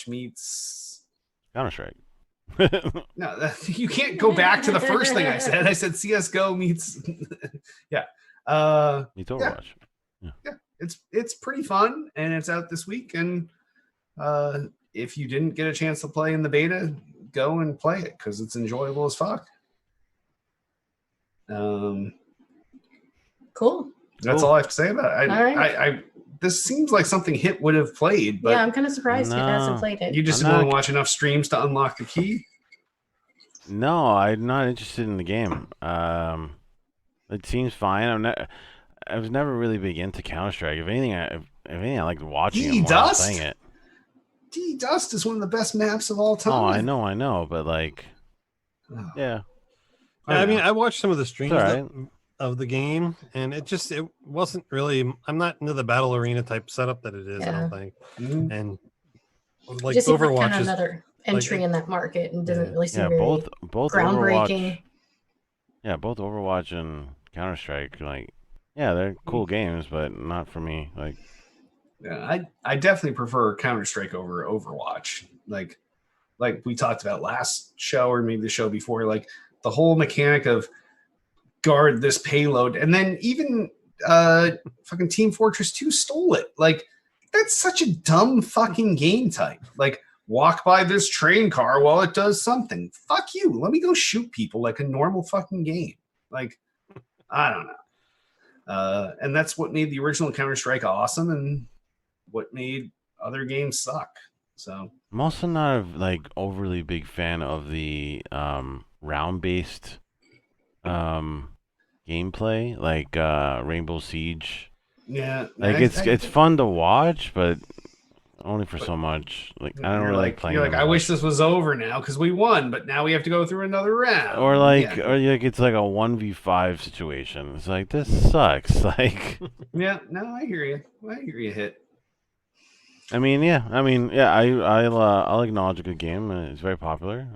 A: meets
B: Counter-Strike.
A: No, you can't go back to the first thing I said. I said CS:GO meets meets
B: Overwatch.
A: Yeah. It's pretty fun, and it's out this week. And if you didn't get a chance to play in the beta, go and play it because it's enjoyable as fuck.
C: Cool.
A: That's all I have to say about it. I this seems like something Hit would have played, but
C: I'm kind of surprised Hit hasn't played it.
A: You just didn't want to watch enough streams to unlock the key?
B: No, I'm not interested in the game. It seems fine. I was never really big into Counter-Strike. If anything, I liked watching it more than playing it.
A: D-Dust is one of the best maps of all time.
B: Oh, I know, but yeah.
D: I mean, I watched some of the streams of the game, and it wasn't really. I'm not into the battle arena type setup that it is. I don't think. Mm-hmm. And like
C: just
D: Overwatch
C: kind of another entry in that market, and doesn't really seem
B: both
C: groundbreaking.
B: Both Overwatch and Counter-Strike, they're cool games, but not for me. I
A: definitely prefer Counter-Strike over Overwatch. Like like we talked about last show or maybe the show before, like the whole mechanic of guard this payload, and then even fucking Team Fortress 2 stole it. Like, that's such a dumb fucking game type. Like, walk by this train car while it does something. Fuck you. Let me go shoot people like a normal fucking game. Like, I don't know. And that's what made the original Counter-Strike awesome and what made other games suck. So
B: I'm also not a like overly big fan of the round-based gameplay, like Rainbow Siege.
A: Yeah,
B: like it's fun to watch, but only for so much. Like I don't really like playing.
A: You're like, I wish this was over now because we won, but now we have to go through another round.
B: Or like, it's like a 1v5 situation. It's like, this sucks. Like,
A: yeah, no, I hear you. Hit.
B: I mean, yeah. I'll acknowledge a good game. It's very popular.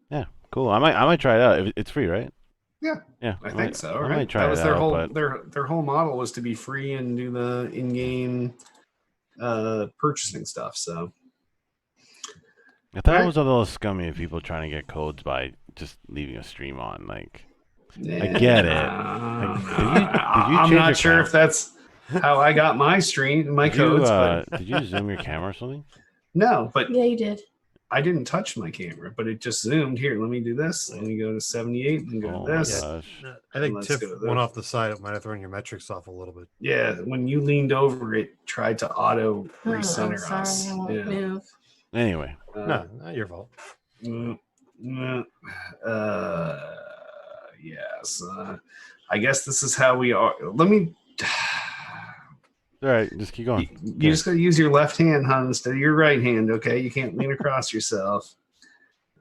B: Yeah, cool. I might try it out. It's free, right?
A: Yeah,
B: yeah.
A: I think so. Right?
B: I might try
A: their whole
B: but...
A: their whole model was to be free and do the in-game purchasing stuff. So
B: I thought it was a little scummy of people trying to get codes by just leaving a stream on. Like, I get it. Like, did you
A: I'm not sure if that's how I got my codes. But...
B: did you zoom your camera or something?
A: No, but
C: yeah, you did.
A: I didn't touch my camera, but it just zoomed. Here, let me do this. Let me go to 78 and go to this.
D: Gosh. I think Tiff went off the side. It might have thrown your metrics off a little bit.
A: Yeah, when you leaned over, it tried to auto recenter us.
C: I won't move.
B: Anyway,
D: no, not your fault.
A: Yes. I guess this is how we are. Let me.
B: All right, just keep going.
A: You just got to use your left hand, huh, instead of your right hand, okay? You can't lean across yourself.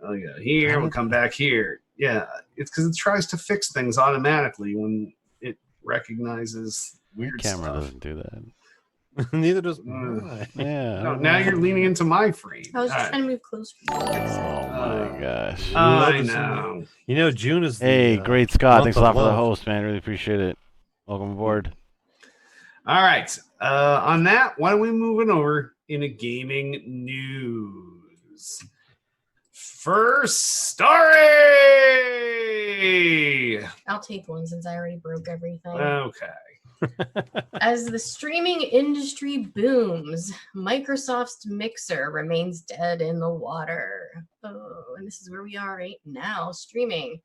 A: I'll go here. We'll come back here. Yeah, it's because it tries to fix things automatically when it recognizes weird
B: camera
A: stuff.
B: Doesn't do that.
D: Neither does
B: yeah.
A: No, now you're leaning into my frame.
C: I was trying to move closer.
B: Oh my gosh.
A: I know.
D: You know, June is.
B: Hey, great Scott. Thanks a lot for the host, man. Really appreciate it. Welcome aboard.
A: All right. On that, why don't we move it over into gaming news? First story.
C: I'll take one since I already broke everything.
A: Okay.
C: As the streaming industry booms, Microsoft's Mixer remains dead in the water. Oh, and this is where we are right now, streaming.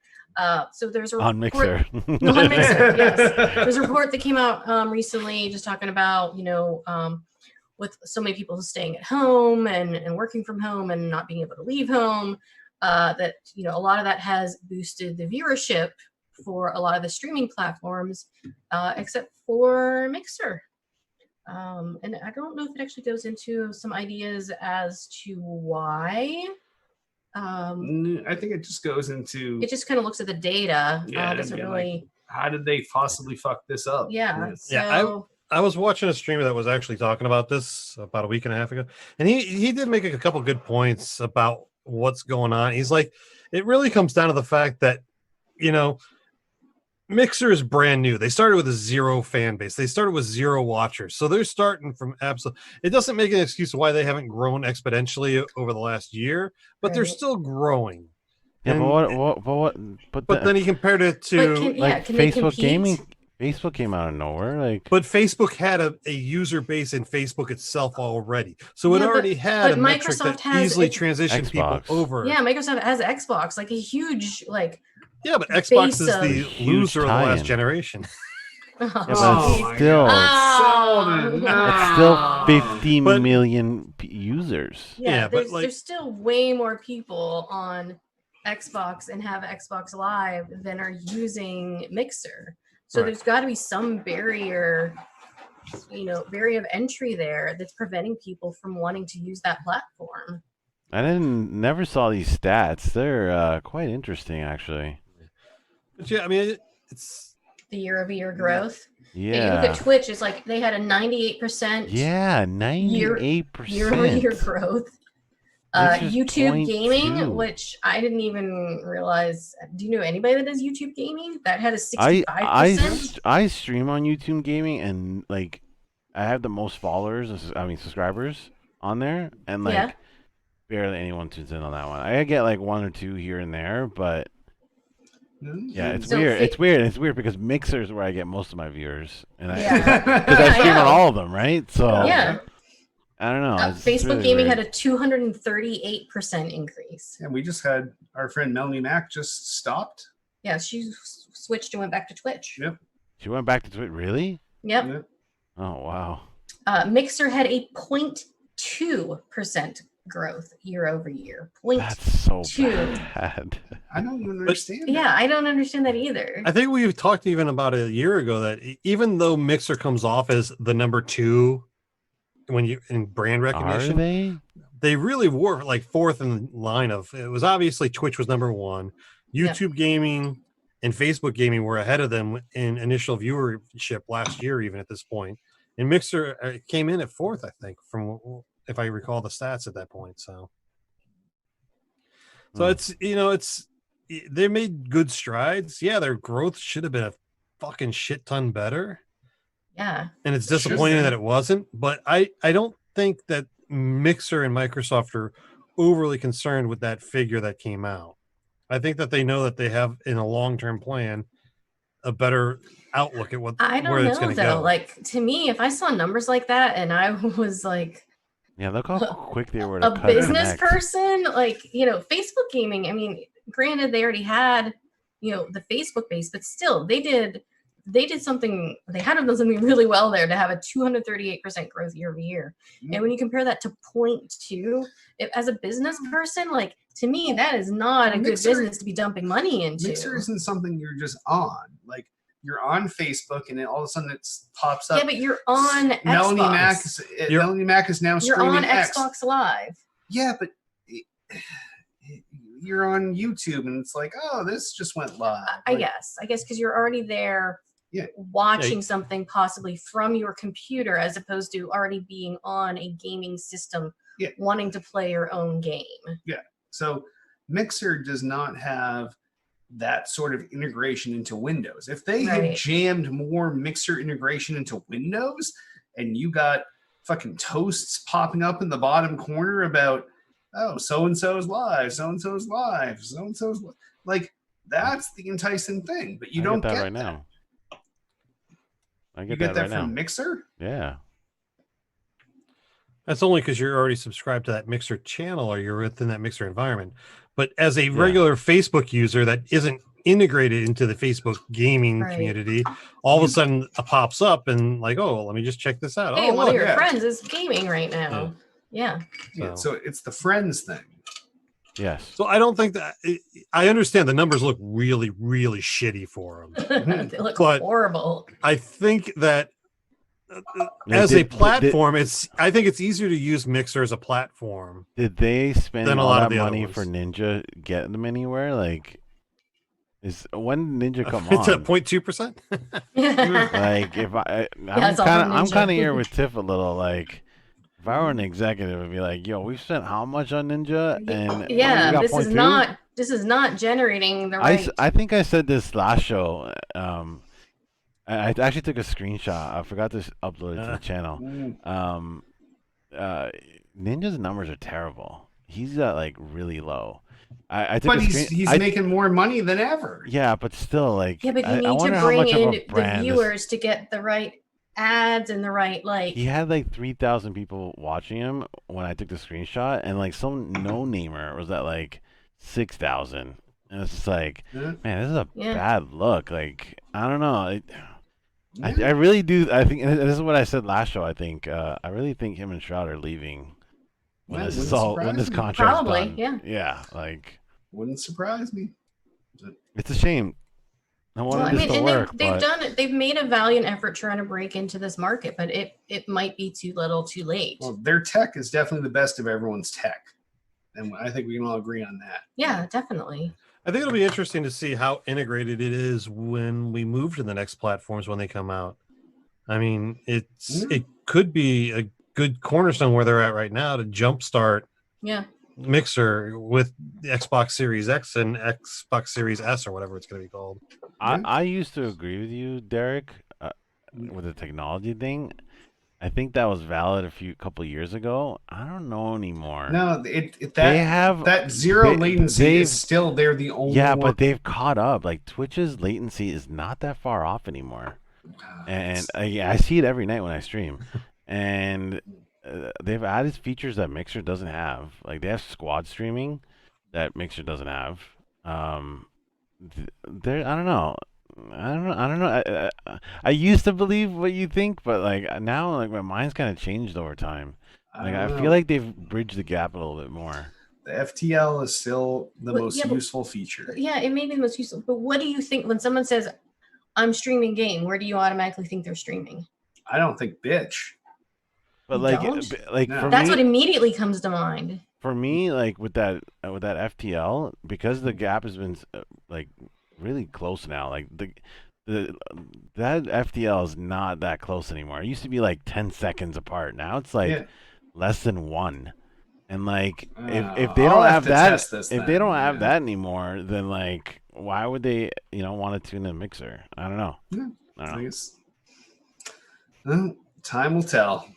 C: So there's a
B: on Mixer.
C: On Mixer, yes. There's a report that came out recently, just talking about with so many people staying at home and working from home and not being able to leave home, that a lot of that has boosted the viewership for a lot of the streaming platforms, except for Mixer. And I don't know if it actually goes into some ideas as to why.
A: I think it just goes into.
C: It just kind of looks at the data. Doesn't really.
A: Like, how did they possibly fuck this up?
C: Yeah.
D: So... I was watching a streamer that was actually talking about this about a week and a half ago, and he did make a couple good points about what's going on. He's like, it really comes down to the fact that, Mixer is brand new. They started with a 0 fan base. They started with 0 watchers. So they're starting from absolute. It doesn't make an excuse why they haven't grown exponentially over the last year, but they're still growing.
B: Yeah,
D: and, but then he compared it to
B: Facebook gaming. Facebook came out of nowhere.
D: But Facebook had a user base in Facebook itself already. So it already had a metric that easily transitioned people over.
C: Yeah, Microsoft has Xbox, like a huge
D: Yeah, but Xbox is the loser of the last generation.
B: It's still 50 million users.
C: Yeah, but there's still way more people on Xbox and have Xbox Live than are using Mixer. So there's got to be some barrier of entry there that's preventing people from wanting to use that platform.
B: I never saw these stats. They're quite interesting, actually.
D: But yeah, I mean, it's
C: the year-over-year growth.
B: Yeah.
C: You look at Twitch, it's like they had a 98%.
B: Yeah, 98%
C: year-over-year growth. YouTube gaming, which I didn't even realize. Do you know anybody that does YouTube gaming? That had a 65%.
B: I stream on YouTube gaming, and I have the most followers. I mean subscribers on there, and barely anyone tunes in on that one. I get like 1 or 2 here and there, but yeah, it's weird. It's weird. It's weird because Mixer is where I get most of my viewers, and because I stream on all of them, right? So
C: yeah.
B: I don't know.
C: Facebook
B: really
C: Gaming
B: weird.
C: had a 238% increase.
A: And we just had our friend Melanie Mack just stopped.
C: Yeah, she switched and went back to Twitch.
A: Yep.
B: She went back to Twitch. Really?
C: Yep.
B: Oh wow.
C: Mixer had a 0.2% growth year over year.
B: That's so bad.
A: I don't even understand.
C: Yeah, I don't understand that either.
D: I think we've talked even about a year ago that even though Mixer comes off as the number 2 when you in brand recognition, they really were like 4th in line of. It was obviously Twitch was number 1, YouTube Gaming and Facebook Gaming were ahead of them in initial viewership last year, even at this point. And Mixer came in at 4th, I think, from if I recall the stats at that point. So it's they made good strides. Yeah, their growth should have been a fucking shit ton better.
C: Yeah.
D: And it's disappointing that it wasn't. But I don't think that Mixer and Microsoft are overly concerned with that figure that came out. I think that they know that they have in a long-term plan a better outlook at where it's going to go.
C: Like, to me, if I saw numbers like that and I was like,
B: yeah, look how quick they were to
C: a business person, like, Facebook Gaming, I mean, granted they already had, the Facebook base, but still they did something, they had done something really well there to have a 238% growth year over year. Mm-hmm. And when you compare that to 0.2, as a business person, like, to me, that is not a good business to be dumping money into.
A: Mixer isn't something you're just on. Like, you're on Facebook and then all of a sudden it pops up.
C: Yeah, but you're on
A: Melanie
C: Xbox.
A: Melanie Mack is now streaming.
C: You're on Xbox Live.
A: Yeah, but you're on YouTube and it's like, oh, this just went live.
C: I guess because you're already there watching something possibly from your computer as opposed to already being on a gaming system wanting to play your own game.
A: Yeah. So Mixer does not have that sort of integration into Windows. If they had jammed more Mixer integration into Windows and you got fucking toasts popping up in the bottom corner about, oh, so-and-so's live, so-and-so's live, so-and-so's live. Like, that's the enticing thing, but you don't get that
B: right now. I get
A: that
B: right
A: from
B: now.
A: Mixer?
B: Yeah.
D: That's only because you're already subscribed to that Mixer channel or you're within that Mixer environment. But as a regular Facebook user that isn't integrated into the Facebook gaming community, all of a sudden it pops up and like, oh, let me just check this out.
C: Hey, one of your friends is gaming right now. Yeah.
A: So it's the friends thing.
B: Yes.
D: So I don't think that I understand the numbers look really, really shitty for them.
C: They look horrible.
D: I think that as a platform, I think it's easier to use Mixer as a platform.
B: Did they spend all that money for Ninja getting them anywhere? Like, when did Ninja come on?
D: It's at 0.2%.
B: Like, if I'm kind of here with Tiff a little. Like, if I were an executive, I'd be like, "Yo, we spent how much on Ninja?" And
C: this is not generating the right.
B: I think I said this last show. I actually took a screenshot. I forgot to upload it to the channel. Ninja's numbers are terrible. He's like really low.
A: But he's making more money than ever.
B: Yeah, but still, like,
C: but you need to bring in the viewers to get the right ads and the right like.
B: He had like 3,000 people watching him when I took the screenshot, and like some no-namer was at like 6,000, and it's just like, man, this is a bad look. Like, I don't know. I really do. I think this is what I said last show. I think I really think him and Shroud are leaving when this contract's
C: probably
B: done. Yeah, like
A: wouldn't surprise me.
B: It's a shame. I wanted this to work.
C: They've done it. They've made a valiant effort trying to break into this market, but it might be too little, too late.
A: Well, their tech is definitely the best of everyone's tech, and I think we can all agree on that.
C: Yeah, definitely.
D: I think it'll be interesting to see how integrated it is when we move to the next platforms when they come out. I mean, it could be a good cornerstone where they're at right now to jumpstart Mixer with the Xbox Series X and Xbox Series S or whatever it's going to be called.
B: I used to agree with you, Derek, with the technology thing. I think that was valid a couple years ago. I don't know anymore.
A: No,
B: They
A: that zero latency is still they're the only one.
B: but they've caught up. Like Twitch's latency is not that far off anymore, and I see it every night when I stream, and they've added features that Mixer doesn't have. Like they have squad streaming that Mixer doesn't have. I don't know. I don't know. I used to believe what you think, but like now, like my mind's kind of changed over time. Like I feel like they've bridged the gap a little bit more.
A: The FTL is still the most useful feature.
C: Yeah, it may be the most useful. But what do you think when someone says, "I'm streaming game"? Where do you automatically think they're streaming?
A: I don't think bitch.
B: But
A: no.
C: That's what immediately comes to mind.
B: For me, like with that FTL, because the gap has been like really close now. Like that FTL is not that close anymore. It used to be like 10 seconds apart. Now it's like less than 1. And like if they don't have that, they don't have that anymore, then like why would they want to tune in a Mixer? I don't know.
A: Yeah. I don't know. Time will tell.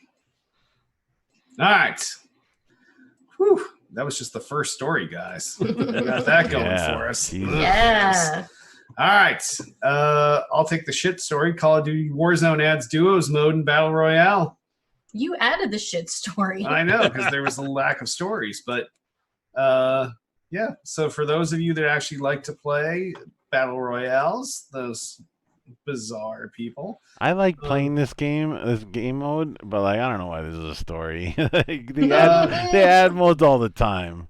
A: All right. Whew. That was just the first story, guys. We got that going for us.
C: Yeah.
A: All right. I'll take the shit story. Call of Duty Warzone adds duos mode in Battle Royale.
C: You added the shit story.
A: I know, because there was a lack of stories. But yeah. So for those of you that actually like to play Battle Royales, those bizarre people.
B: I like playing this game mode, but like I don't know why this is a story. they add modes all the time.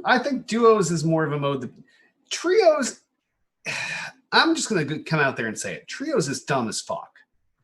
A: I think duos is more of a mode that trios. I'm just gonna come out there and say it. Trios is dumb as fuck.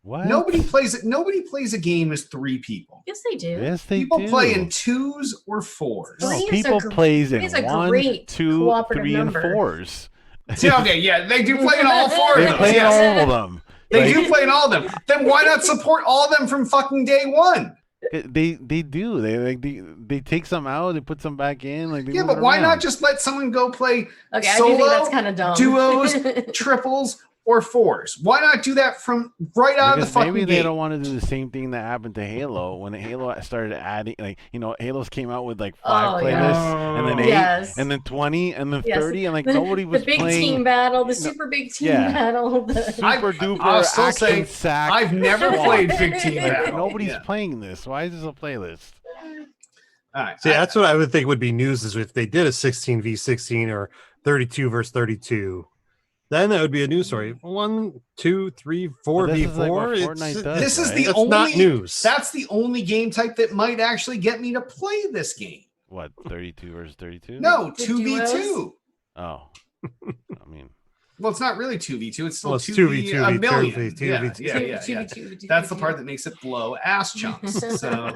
B: What?
A: Nobody plays it. Nobody plays a game as 3 people.
C: Yes, they do.
B: Yes, they
A: people
B: do.
A: Play in 2s or 4s.
B: No, people plays in 1, 2, 3, and 4s.
A: Okay, yeah, they do play in all 4 of them.
B: They play in all of them.
A: They do play in all of them. Then why not support all of them from fucking day one?
B: They do. They take some out, they put some back in. Like
A: but why not just let someone go play
C: solo, I
A: do
C: think that's kind of dumb.
A: Duos, triples, or 4s? Why not do that from right out of the fucking
B: maybe
A: game?
B: They don't want to do the same thing that happened to Halo when Halo started adding, like Halos came out with like 5 playlists and then 8 and then 20 and then 30 and like nobody was
C: playing. The big
B: team
C: battle, the super big team battle, the
B: super duper action sack.
A: I've never played big team battle.
B: Nobody's playing this. Why is this a playlist?
A: All right.
D: See, that's what I would think would be news is if they did a 16v16 or 32 versus 32. Then that would be a news story. 1, 2, 3, 4v4.
A: This is the only not news. That's the only game type that might actually get me to play this game.
B: What, 32 versus 32?
A: No, 2v2.
B: Oh, I mean,
A: well, it's not really 2v2. It's still
D: 2v2
A: a million.
D: 2v2.
A: Yeah. That's the part that makes it blow ass chunks. So,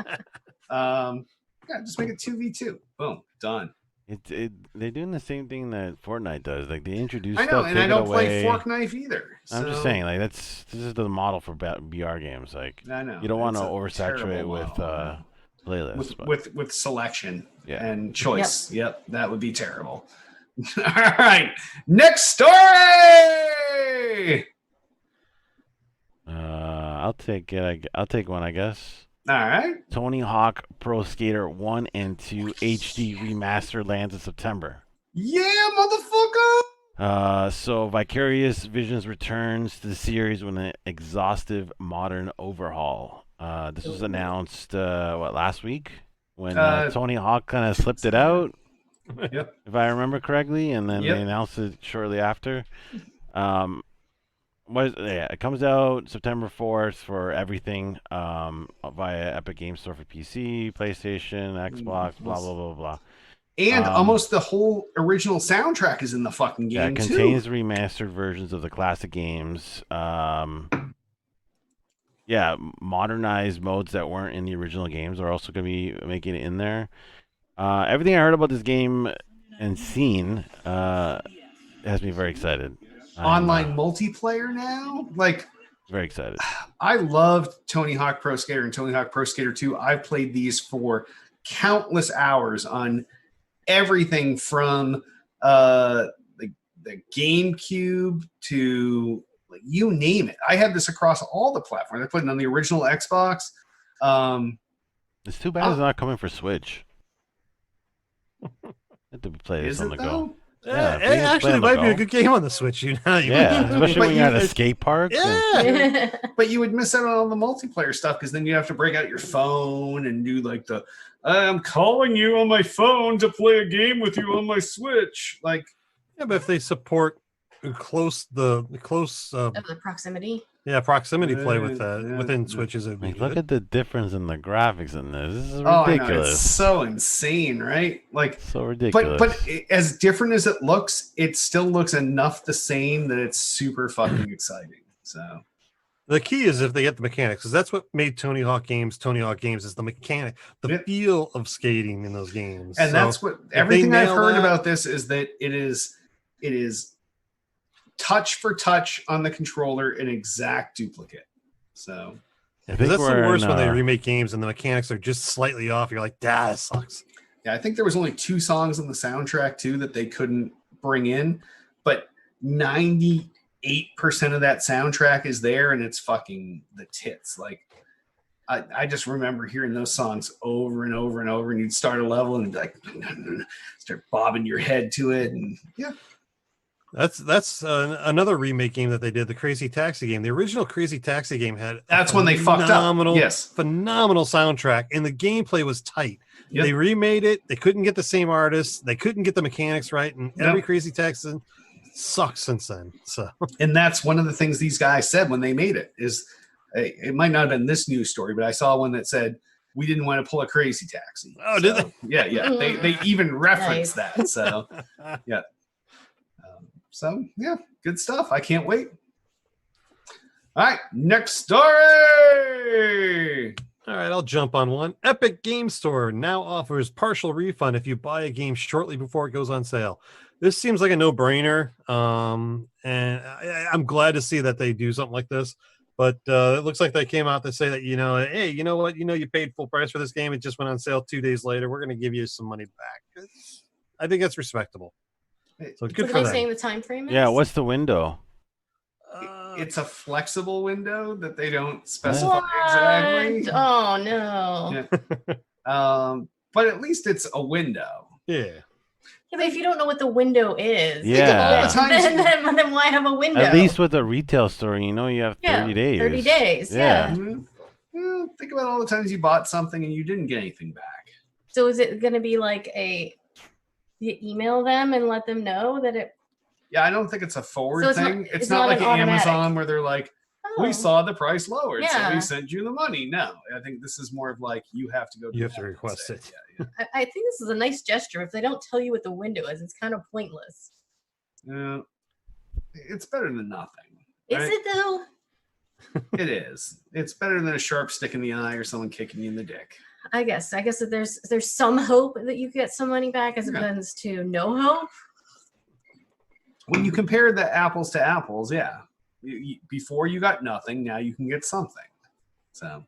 A: just make it 2v2. Boom, done.
B: They're doing the same thing that Fortnite does. Like they introduce
A: I know,
B: stuff,
A: and I don't play Fork Knife either. So.
B: I'm just saying, like this is the model for BR games. Like
A: I know
B: you don't want to oversaturate with playlists,
A: with selection and
B: choice.
A: Yep, that would be terrible. All right, next story.
B: I'll take it. I'll take one, I guess.
A: All right.
B: Tony Hawk Pro Skater 1 and 2 HD Remaster lands in September.
A: Yeah, motherfucker!
B: So Vicarious Visions returns to the series with an exhaustive modern overhaul. This was announced, last week? When Tony Hawk kind of slipped it out, if I remember correctly, and then they announced it shortly after. It comes out September 4th for everything via Epic Games Store for PC, PlayStation, Xbox, blah, blah, blah, blah.
A: And almost the whole original soundtrack is in the fucking game,
B: it contains remastered versions of the classic games. Modernized modes that weren't in the original games are also going to be making it in there. Everything I heard about this game and seen has me very excited.
A: Online multiplayer now, like
B: very excited.
A: I loved Tony Hawk Pro Skater and Tony Hawk Pro Skater 2. I've played these for countless hours on everything from the GameCube to you name it. I had this across all the platforms. I played it on the original Xbox.
B: It's too bad it's not coming for Switch. Had to play this on the go.
D: Yeah, it actually might be a good game on the Switch.
B: Especially when you're at a skate park.
D: Yeah,
A: but you would miss out on all the multiplayer stuff because then you have to break out your phone and do like the I'm calling you on my phone to play a game with you on my Switch. Like,
D: yeah, but if they support the
C: proximity.
D: Yeah, proximity play with within Switches.
B: Look at the difference in the graphics in this. This is ridiculous.
A: It's so insane, right? Like,
B: so ridiculous.
A: But as different as it looks, it still looks enough the same that it's super fucking exciting. So
D: the key is if they get the mechanics, because that's what made Tony Hawk games is the mechanic, the feel of skating in those games.
A: And that's what everything I've heard about this is that it is touch for touch on the controller, an exact duplicate. So
D: that's the worst when they remake games and the mechanics are just slightly off. You're like, that sucks.
A: Yeah, I think there was only 2 songs on the soundtrack too that they couldn't bring in, but 98% of that soundtrack is there, and it's fucking the tits. Like, I just remember hearing those songs over and over and over, and you'd start a level and like start bobbing your head to it, and yeah.
D: That's another remake game that they did, the Crazy Taxi game. The original Crazy Taxi game had
A: when they fucked up. Yes,
D: phenomenal soundtrack, and the gameplay was tight. Yep. They remade it. They couldn't get the same artists. They couldn't get the mechanics right, and every Crazy Taxi sucks since then. So, and
A: that's one of the things these guys said when they made it. Is it might not have been this news story, but I saw one that said we didn't want to pull a Crazy Taxi.
D: Oh, did they?
A: Yeah. They even referenced that. So, yeah. So, yeah, good stuff. I can't wait. All right, next story.
D: All right, I'll jump on one. Epic Game Store now offers partial refund if you buy a game shortly before it goes on sale. This seems like a no-brainer, and I'm glad to see that they do something like this. But it looks like they came out to say that, hey, you know what? You paid full price for this game. It just went on sale 2 days later. We're going to give you some money back. I think that's respectable. So good for them.
C: Saying the time frame is?
B: Yeah, what's the window?
A: It's a flexible window that they don't specify exactly.
C: Oh no.
A: Yeah. But at least it's a window.
D: Yeah.
C: Yeah, but if you don't know what the window is, then why have a window?
B: At least with a retail store, you have 30 days.
C: 30 days, yeah.
A: Mm-hmm. Well, think about all the times you bought something and you didn't get anything back.
C: So is it going to be like you email them and let them know that it?
A: Yeah, I don't think it's a forward thing. It's not like Amazon where they're like, we saw the price lowered, so we sent you the money. No, I think this is more of like you have to go.
D: You have to request it.
A: Yeah.
C: I think this is a nice gesture. If they don't tell you what the window is, it's kind of pointless.
A: It's better than nothing.
C: Is it though?
A: It is. It's better than a sharp stick in the eye or someone kicking you in the dick.
C: I guess that there's some hope that you get some money back as opposed to no hope.
A: When you compare the apples to apples, yeah. Before you got nothing, now you can get something. So,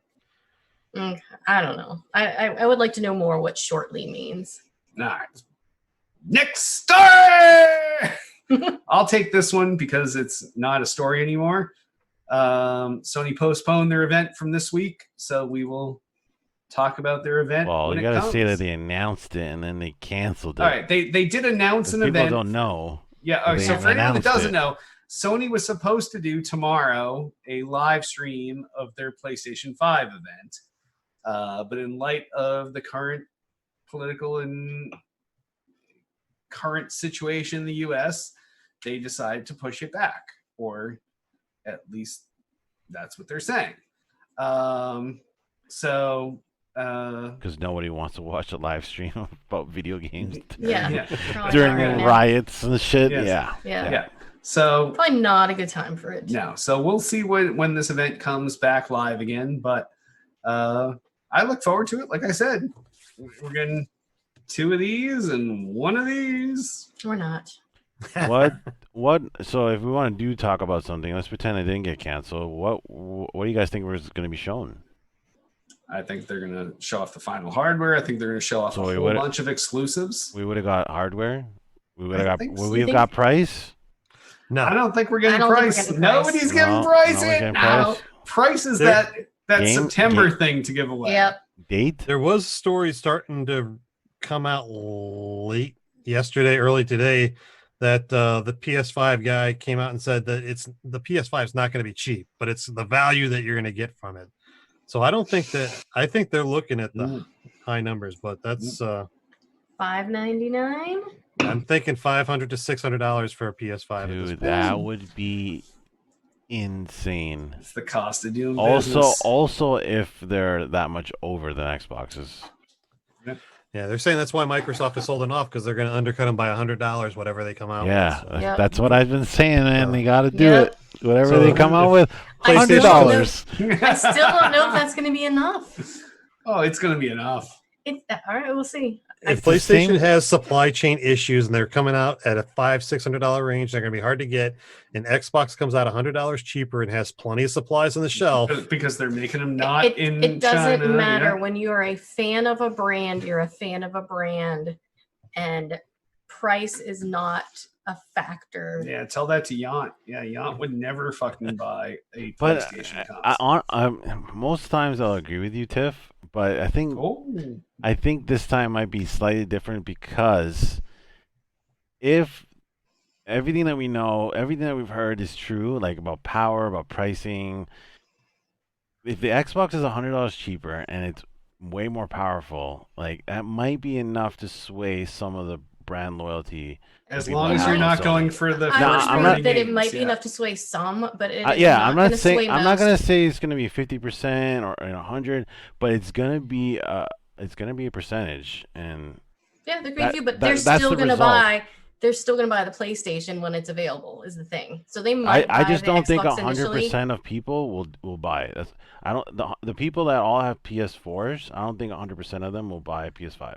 C: I don't know. I would like to know more what shortly means.
A: All right. Next story! I'll take this one because it's not a story anymore. Sony postponed their event from this week, so we will talk about their event.
B: Well, you got to say that they announced it and then they canceled it.
A: All right, they did announce an event.
B: People don't know.
A: Yeah, so for anyone that doesn't know, Sony was supposed to do tomorrow a live stream of their PlayStation 5 event. But in light of the current political and current situation in the U.S., they decided to push it back, or at least that's what they're saying.
B: Because nobody wants to watch a live stream about video games
C: during
B: riots and shit.
A: Yes. Yeah. So
C: probably not a good time for it.
A: No. So we'll see when this event comes back live again. But I look forward to it. Like I said, we're getting 2 of these and 1 of these.
C: We're not.
B: What? So if we want to talk about something, let's pretend it didn't get canceled. What do you guys think was going to be shown?
A: I think they're going to show off the final hardware. I think they're going to show off a whole bunch of exclusives.
B: We would have got hardware. Would we have got price?
A: No, I don't think we're getting price. Nobody's getting price.
C: No.
A: Price is that September thing to give away.
C: Yep.
B: Date?
D: There was stories starting to come out late yesterday, early today, that the PS5 guy came out and said that the PS5 is not going to be cheap, but it's the value that you're going to get from it. So I think they're looking at the high numbers, but that's
C: $599.
D: I'm thinking $500 to $600 for a PS5.
B: Dude, that would be insane.
A: It's the cost of doing business.
B: Also, if they're that much over the Xboxes.
D: Yeah, they're saying that's why Microsoft is holding off, because they're going to undercut them by $100 whatever they come out with.
B: Yeah, that's what I've been saying, man. They got to do it. Whatever they come out with, $100.
C: I still don't know if that's going to be enough.
A: Oh, it's going to be enough.
C: All right, we'll see.
D: If PlayStation has supply chain issues and they're coming out at a $500-$600 range, they're going to be hard to get. And Xbox comes out $100 cheaper and has plenty of supplies on the shelf
A: because they're making them not in China.
C: It doesn't matter when you are a fan of a brand. You're a fan of a brand, and price is not a factor.
A: Yeah, tell that to Yant. Yeah, Yant would never fucking buy a PlayStation console.
B: Most times I'll agree with you, Tiff, but I think this time might be slightly different, because if everything that we know, everything that we've heard is true, like about power, about pricing, if the Xbox is $100 cheaper and it's way more powerful, like that might be enough to sway some of the brand loyalty.
A: As long as you're not going for the
C: I'm not that it might be enough to sway some, but
B: I'm not saying I'm not gonna say it's gonna be 50% or 100, but it's gonna be a percentage. And
C: yeah, they're with you, but they're still gonna buy. They're still gonna buy the PlayStation when it's available. Is the thing. So they might.
B: I just don't think 100% of people will buy it. The people that all have PS4s, I don't think 100% of them will buy a PS5.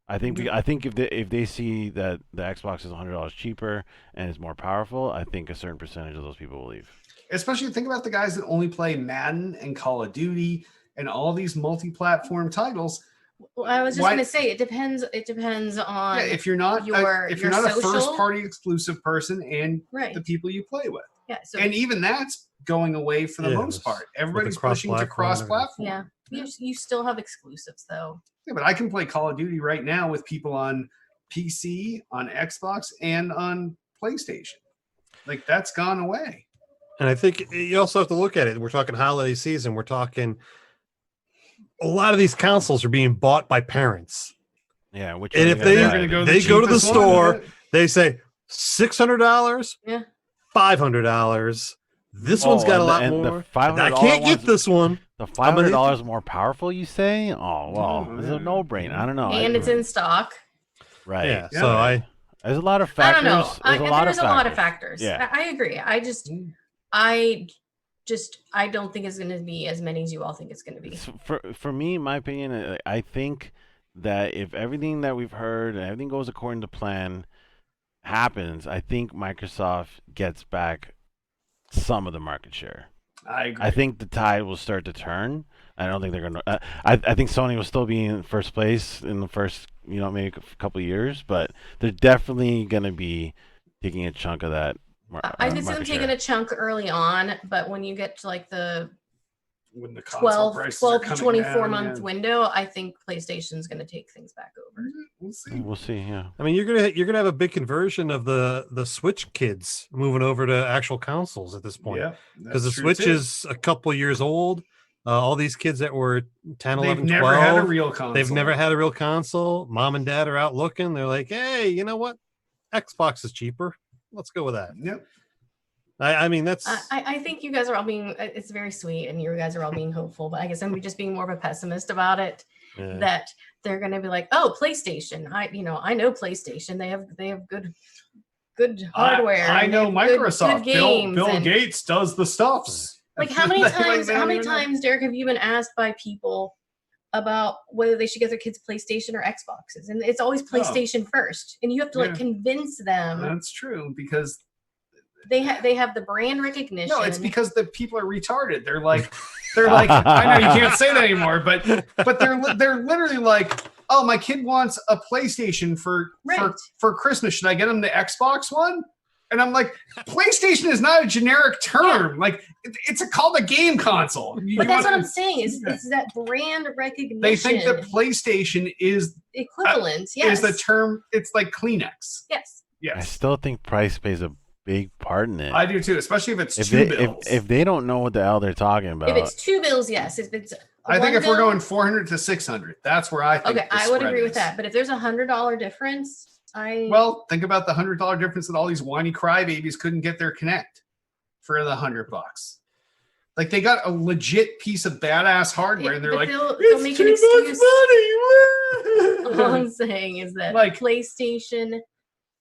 B: I think if they see that the Xbox is $100 cheaper and is more powerful, I think a certain percentage of those people will leave.
A: Especially think about the guys that only play Madden and Call of Duty and all these multi-platform titles.
C: Well, I was just going to say it depends. It depends on
A: if you're not a first-party exclusive person and the people you play with.
C: Yeah,
A: and even that's going away for the most part. Everybody's pushing to cross-platform.
C: Yeah, you still have exclusives though.
A: Yeah, but I can play Call of Duty right now with people on PC, on Xbox, and on PlayStation. Like, that's gone away.
D: And I think you also have to look at it. We're talking holiday season. We're talking a lot of these consoles are being bought by parents.
B: Yeah, and
D: if they go to the store, they say $600, $500. This one's got a lot more. I can't get this one.
B: The $500 more powerful, you say? Oh, well, it's a no-brainer. I don't know.
C: And it's in stock.
B: Right.
D: Yeah. So
B: there's a lot of factors.
C: I don't know. There's a lot of factors.
B: Yeah.
C: I agree. I don't think it's going to be as many as you all think it's going to be.
B: For me, in my opinion, I think that if everything that we've heard and everything goes according to plan happens, I think Microsoft gets back some of the market share.
A: I agree.
B: I think the tide will start to turn. I don't think they're going to. I think Sony will still be in first place in the first, maybe a couple of years, but they're definitely going to be taking a chunk of that.
C: I could see them taking a chunk early on, but when you get to like
A: when the
C: 12 to 24 month window, I think PlayStation's going to take things back over.
B: We'll see. Yeah.
D: I mean, you're gonna have a big conversion of the Switch kids moving over to actual consoles at this point.
A: Yeah,
D: because the Switch is a couple years old. All these kids that were 10, 11, 12,
A: never had a real console.
D: They've never had a real console. Mom and dad are out looking. They're like, hey, you know what? Xbox is cheaper. Let's go with that.
A: Yep.
D: I mean, that's.
C: I think you guys are all being. It's very sweet, and you guys are all being hopeful. But I guess I'm just being more of a pessimist about it. Yeah. That they're going to be like, oh, PlayStation. I know PleStation. They have good hardware.
A: I know Microsoft. Good Bill Gates does the stuffs.
C: Like how many times, Derek, have you been asked by people about whether they should get their kids PlayStation or Xboxes? And it's always PlayStation first, and you have to convince them.
A: That's true because.
C: They have the brand recognition.
A: No, it's because the people are retarded. They're like, I know you can't say that anymore, but they're literally like, oh, my kid wants a PlayStation for Christmas. Should I get him the Xbox one? And I'm like, PlayStation is not a generic term. Like, it's called a game console.
C: But that's what I'm saying. Is that brand recognition?
A: They think that PlayStation is
C: equivalent.
A: Is the term? It's like Kleenex.
C: Yes.
B: I still think price plays a big part in it.
A: I do too, especially if it's two bills.
B: If they don't know what the hell they're talking about.
C: If it's 2 bills, yes. If it's
A: I think if we're going 400 to 600, that's where I think.
C: Okay, I would agree with that. But if there's $100 difference.
A: Well, think about the $100 difference that all these whiny crybabies couldn't get their Connect for the $100. Like they got a legit piece of badass hardware, and they're like,
C: they'll make
A: an excuse. Money.
C: All I'm saying is that PlayStation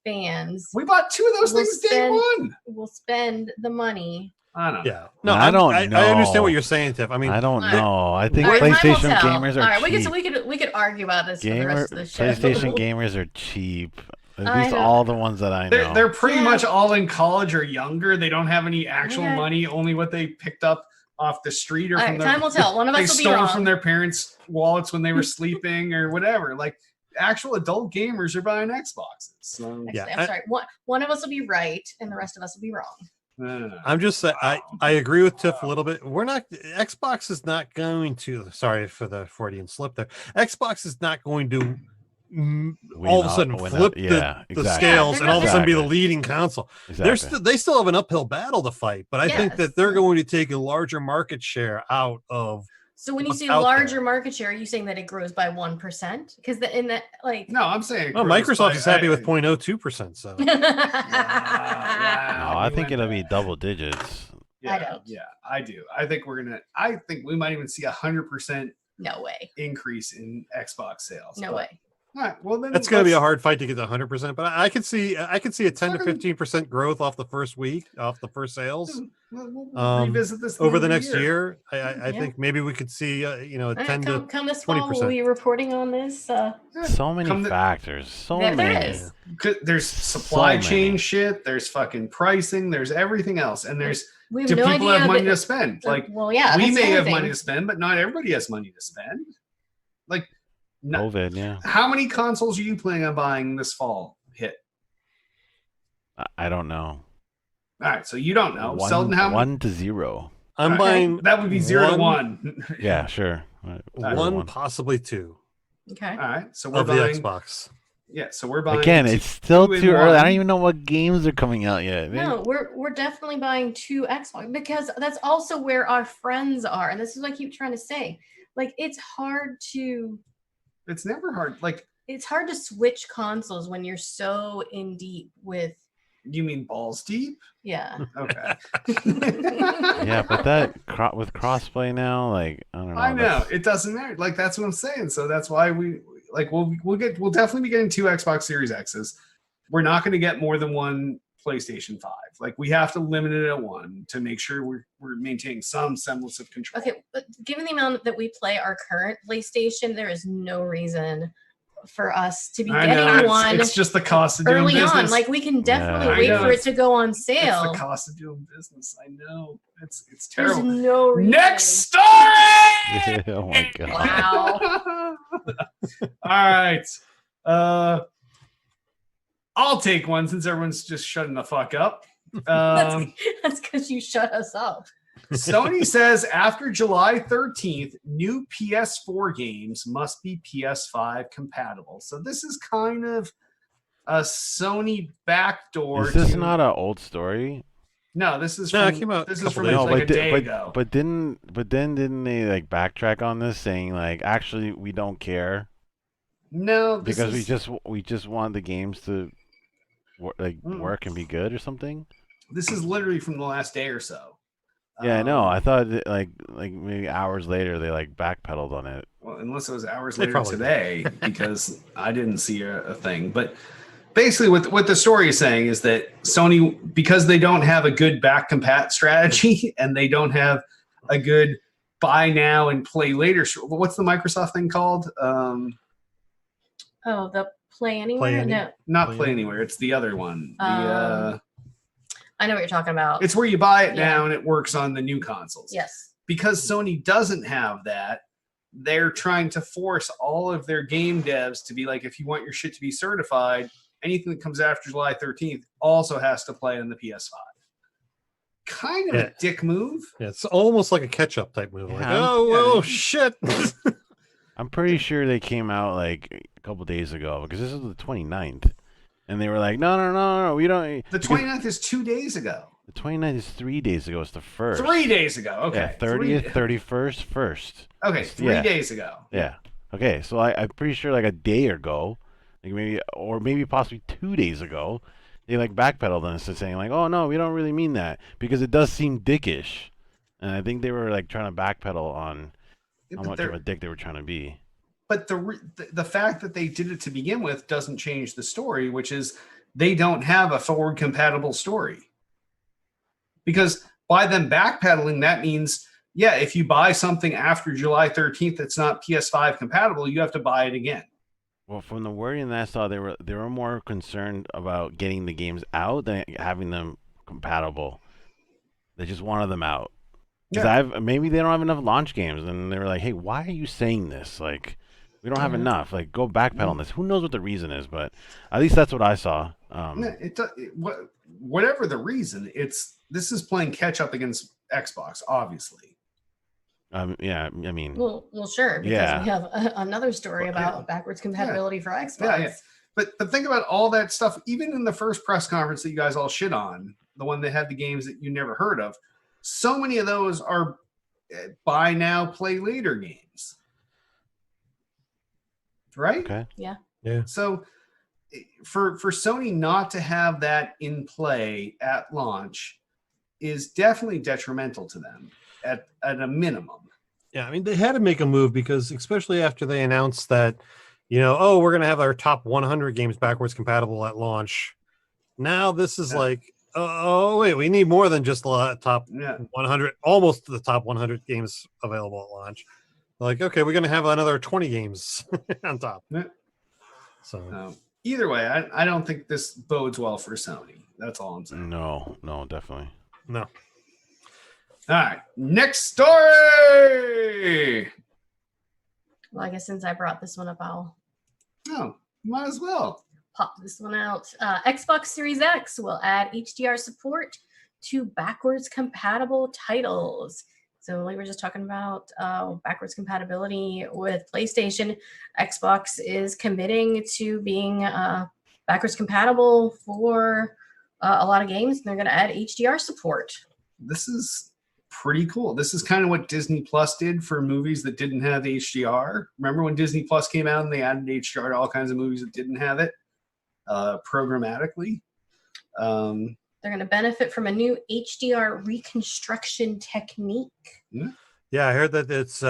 C: fans,
A: we bought 2 of those things day one.
C: We'll spend the money.
A: I don't know.
D: Yeah. No, I don't know. I understand what you're saying, Tiff. I mean,
B: I don't know. I think PlayStation gamers are cheap.
C: We could argue about this for the rest of the show.
B: PlayStation gamers are cheap. At least all the ones that I know.
A: They're pretty much all in college or younger. They don't have any actual money, only what they picked up off the street or from
C: time will tell. One of us will be wrong.
A: They stole from their parents' wallets when they were sleeping or whatever. Like actual adult gamers are buying Xboxes. So,
C: I'm sorry. One of us will be right, and the rest of us will be wrong.
D: I'm just saying, I agree with Tiff a little bit. Xbox is not going to, sorry for the Freudian slip there. Xbox is not going to all of a sudden flip the scales and all of a sudden be the leading console. Exactly. They still have an uphill battle to fight, but I think that they're going to take a larger market share out of.
C: So when you say larger market share, are you saying that it grows by 1%? Because no,
A: I'm saying
D: Microsoft is happy with 0.02%. So
B: no, I think it'll be double digits.
C: I don't.
A: Yeah, I do. I think we might even see 100%.
C: No way.
A: Increase in Xbox sales.
C: No way.
A: All right. Well, then
D: that's going to be a hard fight to get to 100%, but I could see a 10 to 15% growth off the first week, off the first sales.
A: We'll revisit this
D: over the next year. I think maybe we could see 10 to
C: come this fall. We'll be reporting on this.
B: So many factors. So many.
C: There is.
A: There's supply chain shit. There's fucking pricing. There's everything else, and there's
C: people
A: have money to spend. Like, we may have money to spend, but not everybody has money to spend. Like.
B: COVID, yeah.
A: How many consoles are you planning on buying this fall? Hit.
B: I don't know.
A: All right, so you don't know. Selden, how
B: 1 to 0.
D: I'm buying.
A: That would be 0 to 1.
B: Yeah, sure.
D: One, possibly 2.
C: Okay.
A: All right, so we're
D: buying the Xbox.
A: Yeah, so we're buying.
B: Again, it's still too early. I don't even know what games are coming out yet.
C: No, we're definitely buying 2 Xbox because that's also where our friends are, and this is what I keep trying to say. Like, it's hard to.
A: It's never hard. Like,
C: it's hard to switch consoles when you're so in deep with.
A: You mean balls deep?
C: Yeah.
A: Okay.
B: Yeah, but that with crossplay now, like I don't know.
A: I know it doesn't matter. Like that's what I'm saying. So that's why we'll definitely be getting 2 Xbox Series X's. We're not going to get more than 1 PlayStation 5. Like we have to limit it at 1 to make sure we're maintaining some semblance of control.
C: Okay, but given the amount that we play our current PlayStation, there is no reason for us to be getting one.
A: It's just the cost of doing business.
C: On. Like we can definitely wait for it to go on sale.
A: It's the cost of doing business. I know. It's terrible.
C: There's no reason.
A: Next story.
B: Oh my god.
C: Wow.
A: All right. I'll take one since everyone's just shutting the fuck up.
C: That's because you shut us up.
A: Sony says after July 13th, new PS4 games must be PS5 compatible. So this is kind of a Sony backdoor.
B: Is this not an old story?
A: No, this is
D: it came out.
A: This is from like a day ago.
B: But then didn't they like backtrack on this, saying like actually we don't care?
A: No,
B: because we just want the games to work and be good or something.
A: This is literally from the last day or so.
B: Yeah, I know. I thought that, like maybe hours later they like backpedaled on it.
A: Well, unless it was hours later today, because I didn't see a thing. But basically, what the story is saying is that Sony, because they don't have a good back compat strategy and they don't have a good buy now and play later. What's the Microsoft thing called?
C: The Play Anywhere? No.
A: Not Play Anywhere. It's the other one.
C: I know what you're talking about.
A: It's where you buy it now and it works on the new consoles.
C: Yes.
A: Because Sony doesn't have that, they're trying to force all of their game devs to be like, if you want your shit to be certified anything that comes after July 13th also has to play on the PS5. Kind of a dick move.
D: Yeah, it's almost like a catch-up type move. Like, shit.
B: I'm pretty sure they came out like a couple days ago because this is the 29th. And they were like, no, we don't.
A: The 29th is 2 days ago.
B: The 29th is 3 days ago. It's the 1st.
A: 3 days ago. Okay.
B: Yeah, 30th, 31st, 1st.
A: Okay, 3 days ago.
B: Yeah. Okay, so I'm pretty sure like a day ago, like maybe possibly 2 days ago, they like backpedaled on us and saying like, oh no, we don't really mean that because it does seem dickish, and I think they were like trying to backpedal on how much of a dick they were trying to be.
A: But the fact that they did it to begin with doesn't change the story, which is they don't have a forward compatible story. Because by them backpedaling, that means, if you buy something after July 13th that's not PS5 compatible, you have to buy it again.
B: Well, from the wording that I saw, they were more concerned about getting the games out than having them compatible. They just wanted them out. Because maybe they don't have enough launch games, and they were like, "Hey, why are you saying this? Like, we don't have enough. Like, go backpedal on this." Who knows what the reason is? But at least that's what I saw.
A: Whatever the reason, this is playing catch up against Xbox, obviously.
B: Yeah, I mean,
C: well, sure, because we have another story about backwards compatibility for Xbox.
A: Yeah. But think about all that stuff. Even in the first press conference that you guys all shit on, the one that had the games that you never heard of, so many of those are buy now, play later games, right?
B: Okay.
C: Yeah.
A: So for Sony not to have that in play at launch is definitely detrimental to them at a minimum.
D: Yeah, I mean, they had to make a move because especially after they announced that, we're going to have our top 100 games backwards compatible at launch. Now this is like, wait, we need more than just the top 100, almost the top 100 games available at launch. Like, okay, we're going to have another 20 games on top.
A: Yeah.
D: So
A: either way, I don't think this bodes well for Sony. That's all I'm saying.
B: No, definitely.
D: No.
A: All right, next story.
C: Well, I guess since I brought this one up, I'll
A: might as well
C: pop this one out. Xbox Series X will add HDR support to backwards compatible titles. So we were just talking about backwards compatibility with PlayStation. Xbox is committing to being backwards compatible for a lot of games, and they're going to add HDR support.
A: This is pretty cool. This is kind of what Disney Plus did for movies that didn't have HDR. Remember when Disney Plus came out and they added HDR to all kinds of movies that didn't have it programmatically?
C: They're going to benefit from a new HDR reconstruction technique.
D: Yeah, I heard that it's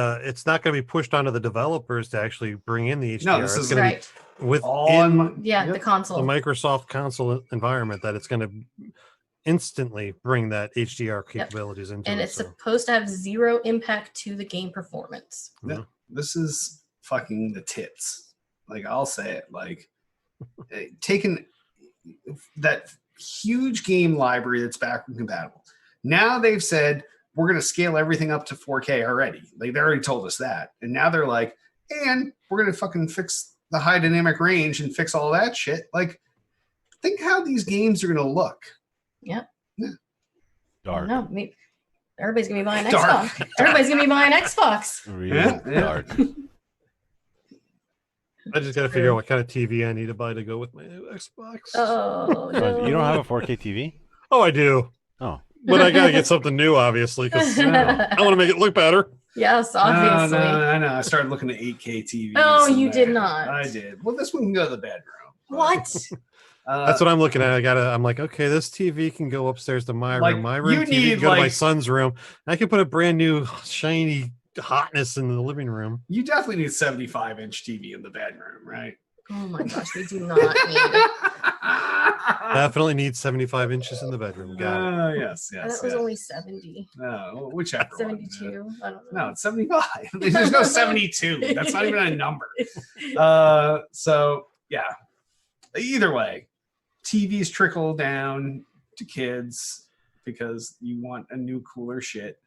D: not going to be pushed onto the developers to actually bring in the HDR.
A: No, this is
D: going to be within
C: the console,
D: the Microsoft console environment, that it's going to instantly bring that HDR capabilities into
C: and
D: it.
C: it's supposed to have zero impact to the game performance.
A: Yeah, this is fucking the tits. Like, I'll say it. Like, taking that huge game library that's backward compatible. Now they've said we're going to scale everything up to 4K already. Like, they already told us that. And now they're like, and we're going to fucking fix the high dynamic range and fix all that shit. Like, think how these games are going to look.
C: Yeah.
B: Dark.
C: No, everybody's gonna be buying Xbox. Everybody's gonna be buying Xbox.
B: Really dark.
D: I just got to figure out what kind of TV I need to buy to go with my new Xbox.
C: Oh, no.
B: You don't have a 4K TV?
D: Oh, I do.
B: Oh.
D: But I got to get something new, obviously, because I want to make it look better.
C: Yes, obviously.
A: No, I know. I started looking at 8K TVs.
C: Oh, you did not.
A: I did. Well, this one can go to the bedroom.
C: What?
D: That's what I'm looking at. I'm like, okay, this TV can go upstairs to my room. My room TV can go to my son's room. I can put a brand new shiny hotness in the living room.
A: You definitely need 75-inch TV in the bedroom, right?
C: Oh my gosh, we do not need it.
D: Definitely need 75 inches in the bedroom. Got it.
A: Yes.
C: That was only 70.
A: No, whichever.
C: 72.
A: One.
C: I don't know.
A: No, it's 75. There's no 72. That's not even a number. So yeah. Either way, TVs trickle down to kids because you want a new cooler shit.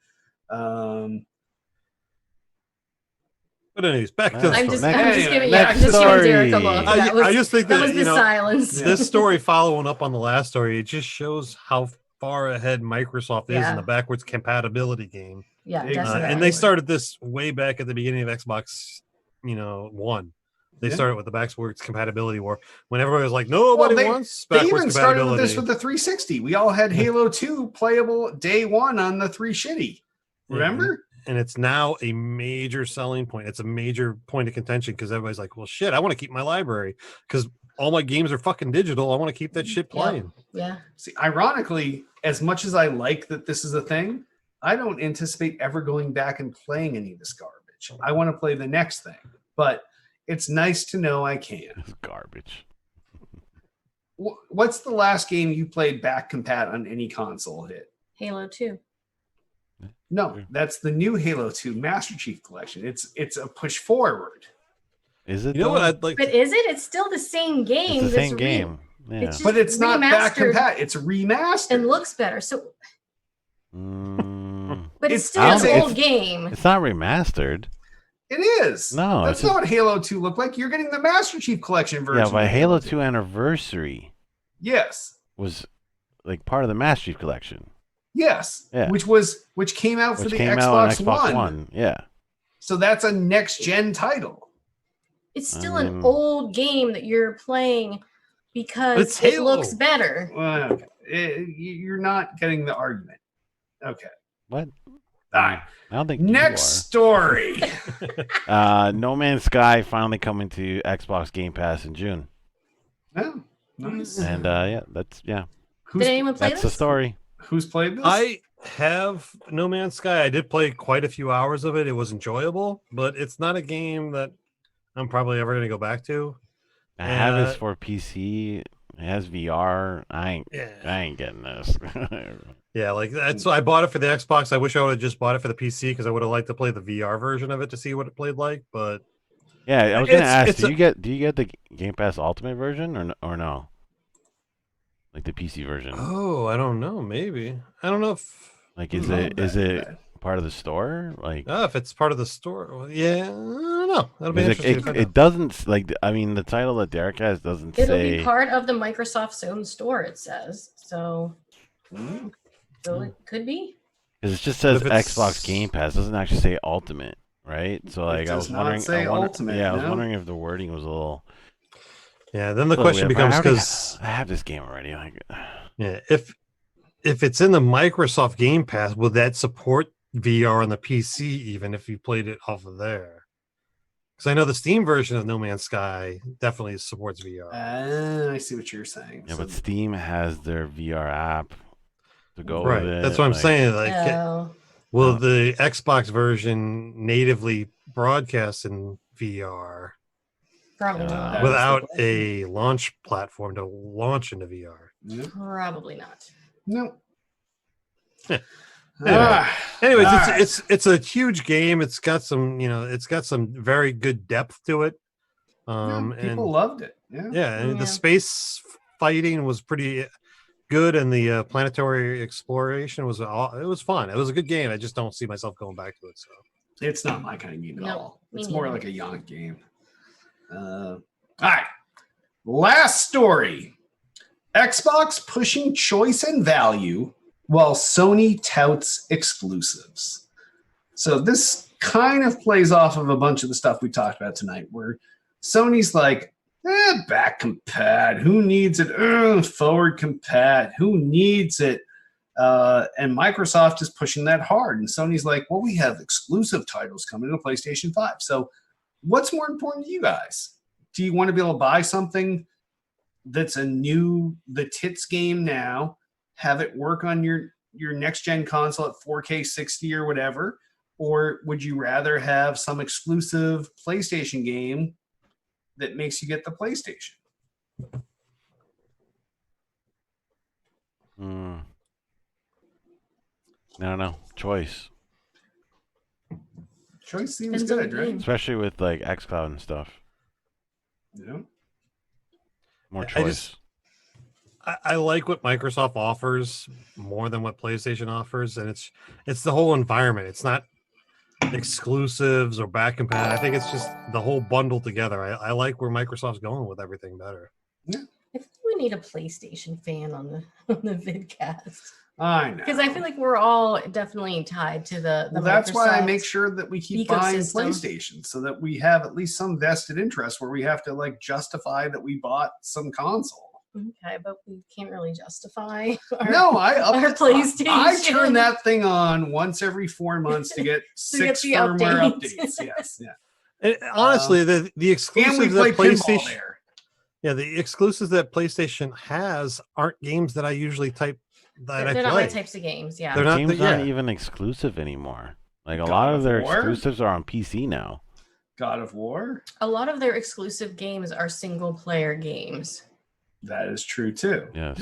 D: But anyways, back to the
C: I'm
D: story.
C: just giving
B: story.
C: Derek a look.
D: I just think
C: that
D: that
C: was the silence.
D: this story following up on the last story, it just shows how far ahead Microsoft is in the backwards compatibility game.
C: Yeah, definitely.
D: And they started this way back at the beginning of Xbox, One. They started with the backwards compatibility war when everybody was like, nobody wants backwards compatibility.
A: They even started with this with the 360. We all had Halo 2 playable day one on the 3 shitty. Remember?
D: And it's now a major selling point. It's a major point of contention because everybody's like, well, shit, I want to keep my library because all my games are fucking digital. I want to keep that shit playing.
C: Yeah.
A: See, ironically, as much as I like that this is a thing, I don't anticipate ever going back and playing any of this garbage. I want to play the next thing, but it's nice to know I can.
B: It's garbage.
A: What's the last game you played back compat on any console hit?
C: Halo 2.
A: No, that's the new Halo 2 Master Chief Collection. It's a push forward.
B: Is it?
D: You know what I'd like?
C: But is it? It's still the same game.
B: It's the same game. Yeah.
A: But it's not back compat. It's remastered.
C: And looks better. So. But it's still an old game.
B: It's not remastered.
A: It is.
B: No,
A: that's not what Halo 2 looked like. You're getting the Master Chief Collection version.
B: Yeah, but Halo 2 Anniversary.
A: Yes.
B: Was like part of the Master Chief Collection.
A: Yes.
B: Yeah.
A: Which came out for the Xbox One.
B: Yeah.
A: So that's a next gen title.
C: It's still an old game that you're playing because it looks better.
A: Well, you're not getting the argument. Okay.
B: What?
A: All right.
B: I don't think
A: next story.
B: No Man's Sky finally coming to Xbox Game Pass in June.
A: Oh, nice.
B: And that's
C: Did anyone play
B: that's
C: this?
B: the story.
A: Who's played this?
D: I have No Man's Sky. I did play quite a few hours of it. It was enjoyable, but it's not a game that I'm probably ever going to go back to.
B: I have this for PC. It has VR. I ain't getting this.
D: Yeah, like that's. I bought it for the Xbox. I wish I would have just bought it for the PC because I would have liked to play the VR version of it to see what it played like. But
B: yeah, I was going to ask. Do you get the Game Pass Ultimate version or no? Like the PC version.
D: Oh, I don't know. Maybe I don't know if
B: is it part of the store? Like,
D: if it's part of the store, well, yeah, I don't know. That'll be interesting.
B: It doesn't like. I mean, the title that Derek has doesn't say.
C: It'll be part of the Microsoft's own store. It says so. So it could be.
B: Because it just says Xbox Game Pass. It doesn't actually say Ultimate, right? So like, I was wondering. I was wondering if the wording was a little.
D: Yeah, then the question becomes because
B: I have this game already. Like,
D: yeah, if it's in the Microsoft Game Pass, will that support VR on the PC even if you played it off of there? Because I know the Steam version of No Man's Sky definitely supports VR.
A: I see what you're saying.
B: Yeah, but Steam has their VR app to go
D: right.
B: with it.
D: That's what I'm saying. Like, will the Xbox version natively broadcast in VR?
C: Probably not.
D: Without a launch platform to launch into VR.
C: Probably not.
A: No.
D: Anyways, it's a huge game. It's got some, it's got some very good depth to it.
A: People loved it.
D: And the space fighting was pretty good, and the planetary exploration was fun. It was a good game. I just don't see myself going back to it. So
A: it's not my kind of game at all. It's more like a yacht game. All right. Last story. Xbox pushing choice and value while Sony touts exclusives. So this kind of plays off of a bunch of the stuff we talked about tonight, where Sony's like, back compat, who needs it? Forward compat, who needs it? And Microsoft is pushing that hard. And Sony's like, well, we have exclusive titles coming to PlayStation 5. So what's more important to you guys? Do you want to be able to buy something that's the tits game now, have it work on your next gen console at 4K 60 or whatever? Or would you rather have some exclusive PlayStation game that makes you get the PlayStation?
B: I don't know. Choice
A: seems good, right?
B: Especially with like xCloud and stuff.
A: Yeah.
B: More choice.
D: I like what Microsoft offers more than what PlayStation offers, and it's the whole environment. It's not exclusives or back and pat. I think it's just the whole bundle together. I like where Microsoft's going with everything better.
A: Yeah.
C: I think we need a PlayStation fan on the vidcast.
A: I know.
C: Because I feel like we're all definitely tied to the
A: well, that's why I
C: Microsoft
A: make sure that we keep buying PlayStation so that we have at least some vested interest where we have to like justify that we bought some console.
C: Okay, but we can't really justify our,
A: our
C: PlayStation.
A: I turn that thing on once every 4 months to get 6 firmware updates. Yes, yeah.
D: And honestly, the exclusives that PlayStation, the exclusives that PlayStation has aren't games that I usually type.
C: They're not my types of games. Yeah,
B: they're not. Games aren't even exclusive anymore. Like a lot of their exclusives are on PC now.
A: God of War.
C: A lot of their exclusive games are single player games.
A: That is true too.
B: Yes.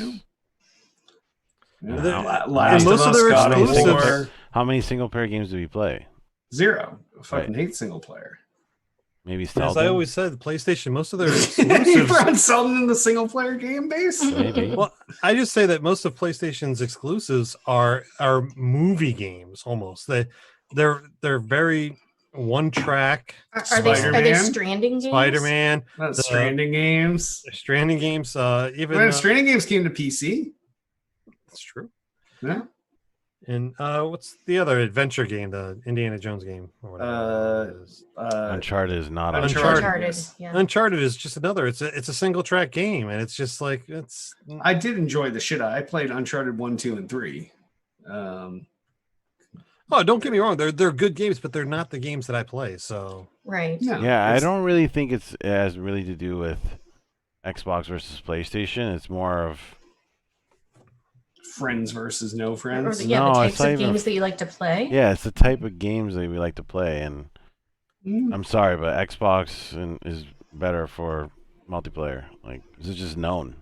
A: Yeah. Last of Us, God of War.
B: How many single player games do we play?
A: 0. I fucking hate single player.
B: Maybe Seldon.
D: As I always said, the PlayStation, most of their exclusives
A: are Seldon in the single player game base.
B: Maybe.
D: Well, I just say that most of PlayStation's exclusives are movie games almost. They're very one track.
C: Are they Stranding games?
D: Spider-Man.
A: Stranding games.
D: Stranding games.
A: Even Stranding games came to PC.
D: That's true.
A: Yeah.
D: And what's the other adventure game? The Indiana Jones game or whatever it is.
B: Uncharted is not
C: Uncharted. Yeah.
D: Uncharted is just another. It's a single track game, and it's just like it's.
A: I did enjoy the shit. I played Uncharted 1, 2, and 3.
D: Oh, don't get me wrong. They're good games, but they're not the games that I play. So
C: right.
A: No,
B: yeah, I don't really think it has really to do with Xbox versus PlayStation. It's more of
A: friends versus no friends.
C: The types of games that you like to play.
B: Yeah, it's the type of games that we like to play, and I'm sorry, but Xbox is better for multiplayer. Like, this is just known.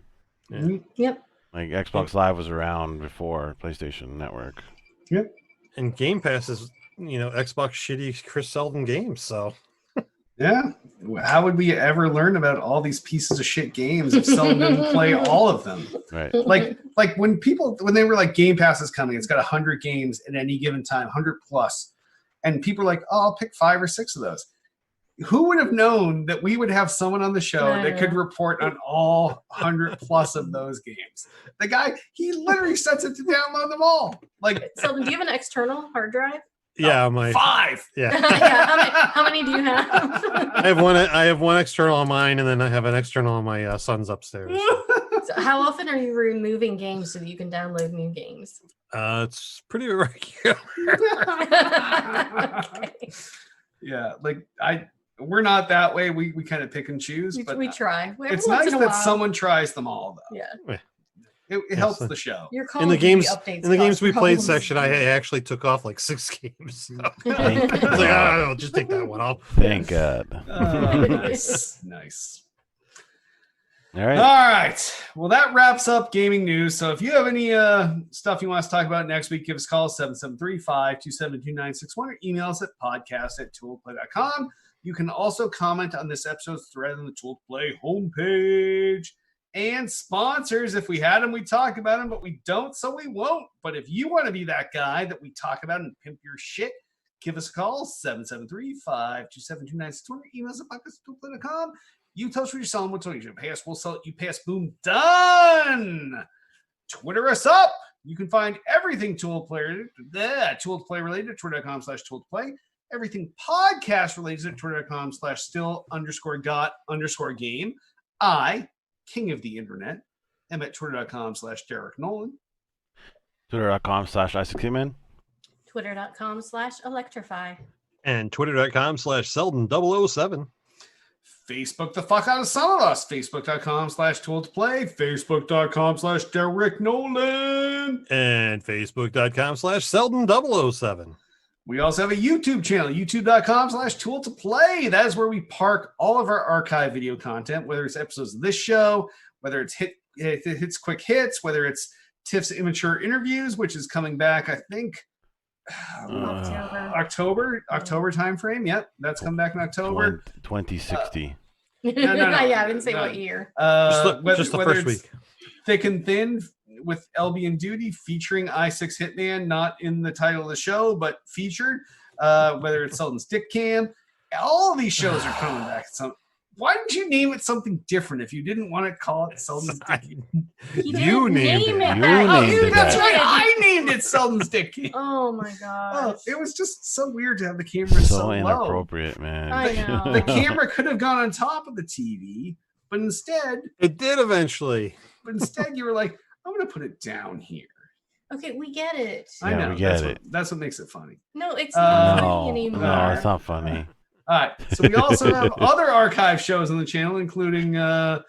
C: Yeah. Yep.
B: Like, Xbox Live was around before PlayStation Network.
A: Yep.
D: And Game Pass is, Xbox shitty Chris Seldon games. So,
A: yeah. How would we ever learn about all these pieces of shit games if Seldon didn't play all of them?
B: Right.
A: Like when they were like Game Pass is coming, it's got 100 games at any given time, 100 plus, and people are like, oh, I'll pick 5 or 6 of those. Who would have known that we would have someone on the show that could report on all 100 plus of those games? The guy, he literally sets it to download them all. Like,
C: so do you have an external hard drive?
D: Yeah,
A: 5.
D: Yeah.
C: How many do you have?
D: I have one external on mine, and then I have an external on my son's upstairs.
C: So how often are you removing games so that you can download new games?
D: It's pretty irregular.
C: Okay.
A: Yeah, like we're not that way. We kind of pick and choose, but
C: we try.
A: It's nice that someone tries them all, though.
C: Yeah.
A: It helps the show.
D: In the games we played section, I actually took off like 6 games. So. I was like, I'll just take that one off.
B: Thank God.
A: Nice.
B: All
A: right. Well, that wraps up gaming news. So if you have any stuff you want us to talk about next week, give us a call 773-527-2961 or email us at podcast@tooledplay.com. You can also comment on this episode's thread on the Tool to Play homepage. And sponsors, if we had them, we'd talk about them, but we don't, so we won't. But if you want to be that guy that we talk about and pimp your shit, give us a call, 773-527-2961, or email us at podcast@tooledplay.com. You tell us what you're selling, we'll tell you. Pay us, we'll sell it. You pay us, boom, done. Twitter us up. You can find everything Tool to Play related at twitter.com/tool-to-play. Everything podcast related at twitter.com/still_got_game. I, king of the internet, am at twitter.com/Derek Nolan.
B: Twitter.com/IsaacTman.
C: Twitter.com/Electrify.
D: And Twitter.com/Seldon007.
A: Facebook the fuck out of some of us. Facebook.com/Tool-to-Play. Facebook.com/Derek Nolan.
D: And Facebook.com/Seldon007.
A: We also have a YouTube channel, youtube.com/Tool-to-Play. That is where we park all of our archive video content, whether it's episodes of this show, whether it's hits quick hits, whether it's Tiff's immature interviews, which is coming back, I think, October time frame. Yep, that's coming back in October
B: 2060.
C: No. Yeah, I didn't say what year.
D: Just the first week.
A: Thick and Thin with LB and Duty featuring I6 Hitman, not in the title of the show, but featured. whether it's Selden's Dick Cam. All of these shows are coming back. Why didn't you name it something different if you didn't want to call it Selden's Dick Cam?
D: You named it.
A: That's right. I named it Selden's Dick Cam.
C: Oh my god!
A: It was just so weird to have the camera so
B: inappropriate, man.
C: I know.
A: The camera could have gone on top of the TV, but instead
D: it did eventually.
A: But instead, you were like, "I'm going to put it down here."
C: Okay, we get it.
A: I know.
B: We get it.
A: That's what makes it funny.
C: No, it's not funny anymore.
B: No, it's not funny.
A: All right. So we also have other archive shows on the channel, including the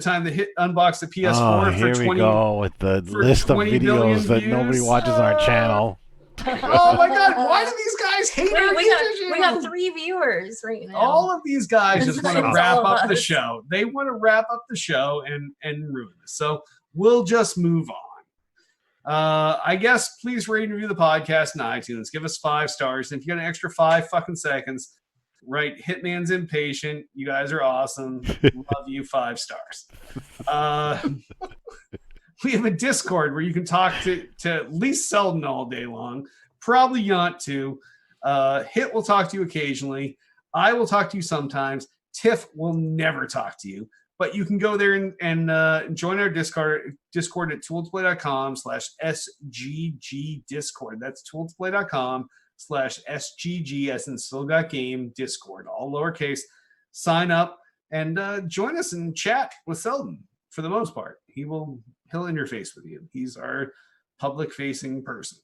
A: time that Hit unboxed the PS4
B: here
A: for 20.
B: We go with the list of videos that nobody watches on our channel.
A: Oh my god! Why do these guys hate our channel?
C: We got 3 viewers right now.
A: All of these guys just want to wrap up the show. They want to wrap up the show and ruin this. So we'll just move on. I guess please rate and review the podcast in iTunes. Give us 5 stars. And if you got an extra 5 fucking seconds, write Hitman's Impatient. You guys are awesome. Love you. 5 stars. We have a Discord where you can talk to at least Selden all day long. Probably Yant too. Hit will talk to you occasionally. I will talk to you sometimes. Tiff will never talk to you. But you can go there and join our Discord at tooltoplay.com/SGG Discord. That's tooltoplay.com/SGG as in still got game Discord, all lowercase. Sign up and join us and chat with Selden for the most part. He'll interface with you. He's our public facing person.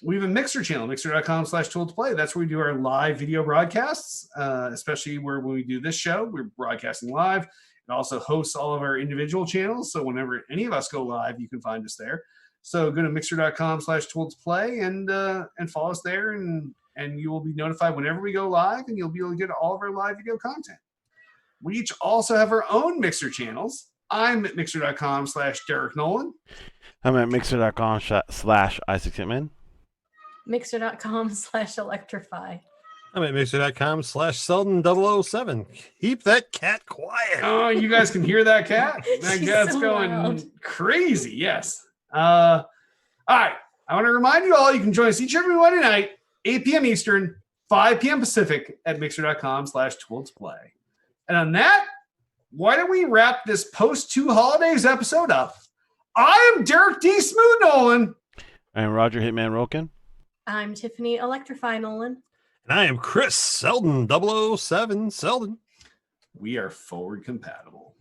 A: We have a Mixer channel, mixer.com/tooltoplay. That's where we do our live video broadcasts, especially when we do this show, we're broadcasting live. It also hosts all of our individual channels. So whenever any of us go live, you can find us there. So go to mixer.com/tooltoplay and follow us there, and you will be notified whenever we go live, and you'll be able to get all of our live video content. We each also have our own Mixer channels. I'm at mixer.com/Derek Nolan.
B: I'm at mixer.com/IsaacHitman.
C: Mixer.com/Electrify.
D: I'm at mixer.com/Selden007. Keep that cat quiet.
A: Oh, you guys can hear that cat? That cat's so going loud. Crazy. Yes. All right. I want to remind you all, you can join us each every Monday night, 8 p.m. Eastern, 5 p.m. Pacific at mixer.com/tooltoplay. And on that, why don't we wrap this post-2 holidays episode up? I am Derek D. Smooth Nolan.
B: I'm Roger Hitman Roken.
C: I'm Tiffany Electrify Nolan.
D: And I am Chris Selden007 Selden.
A: We are forward compatible.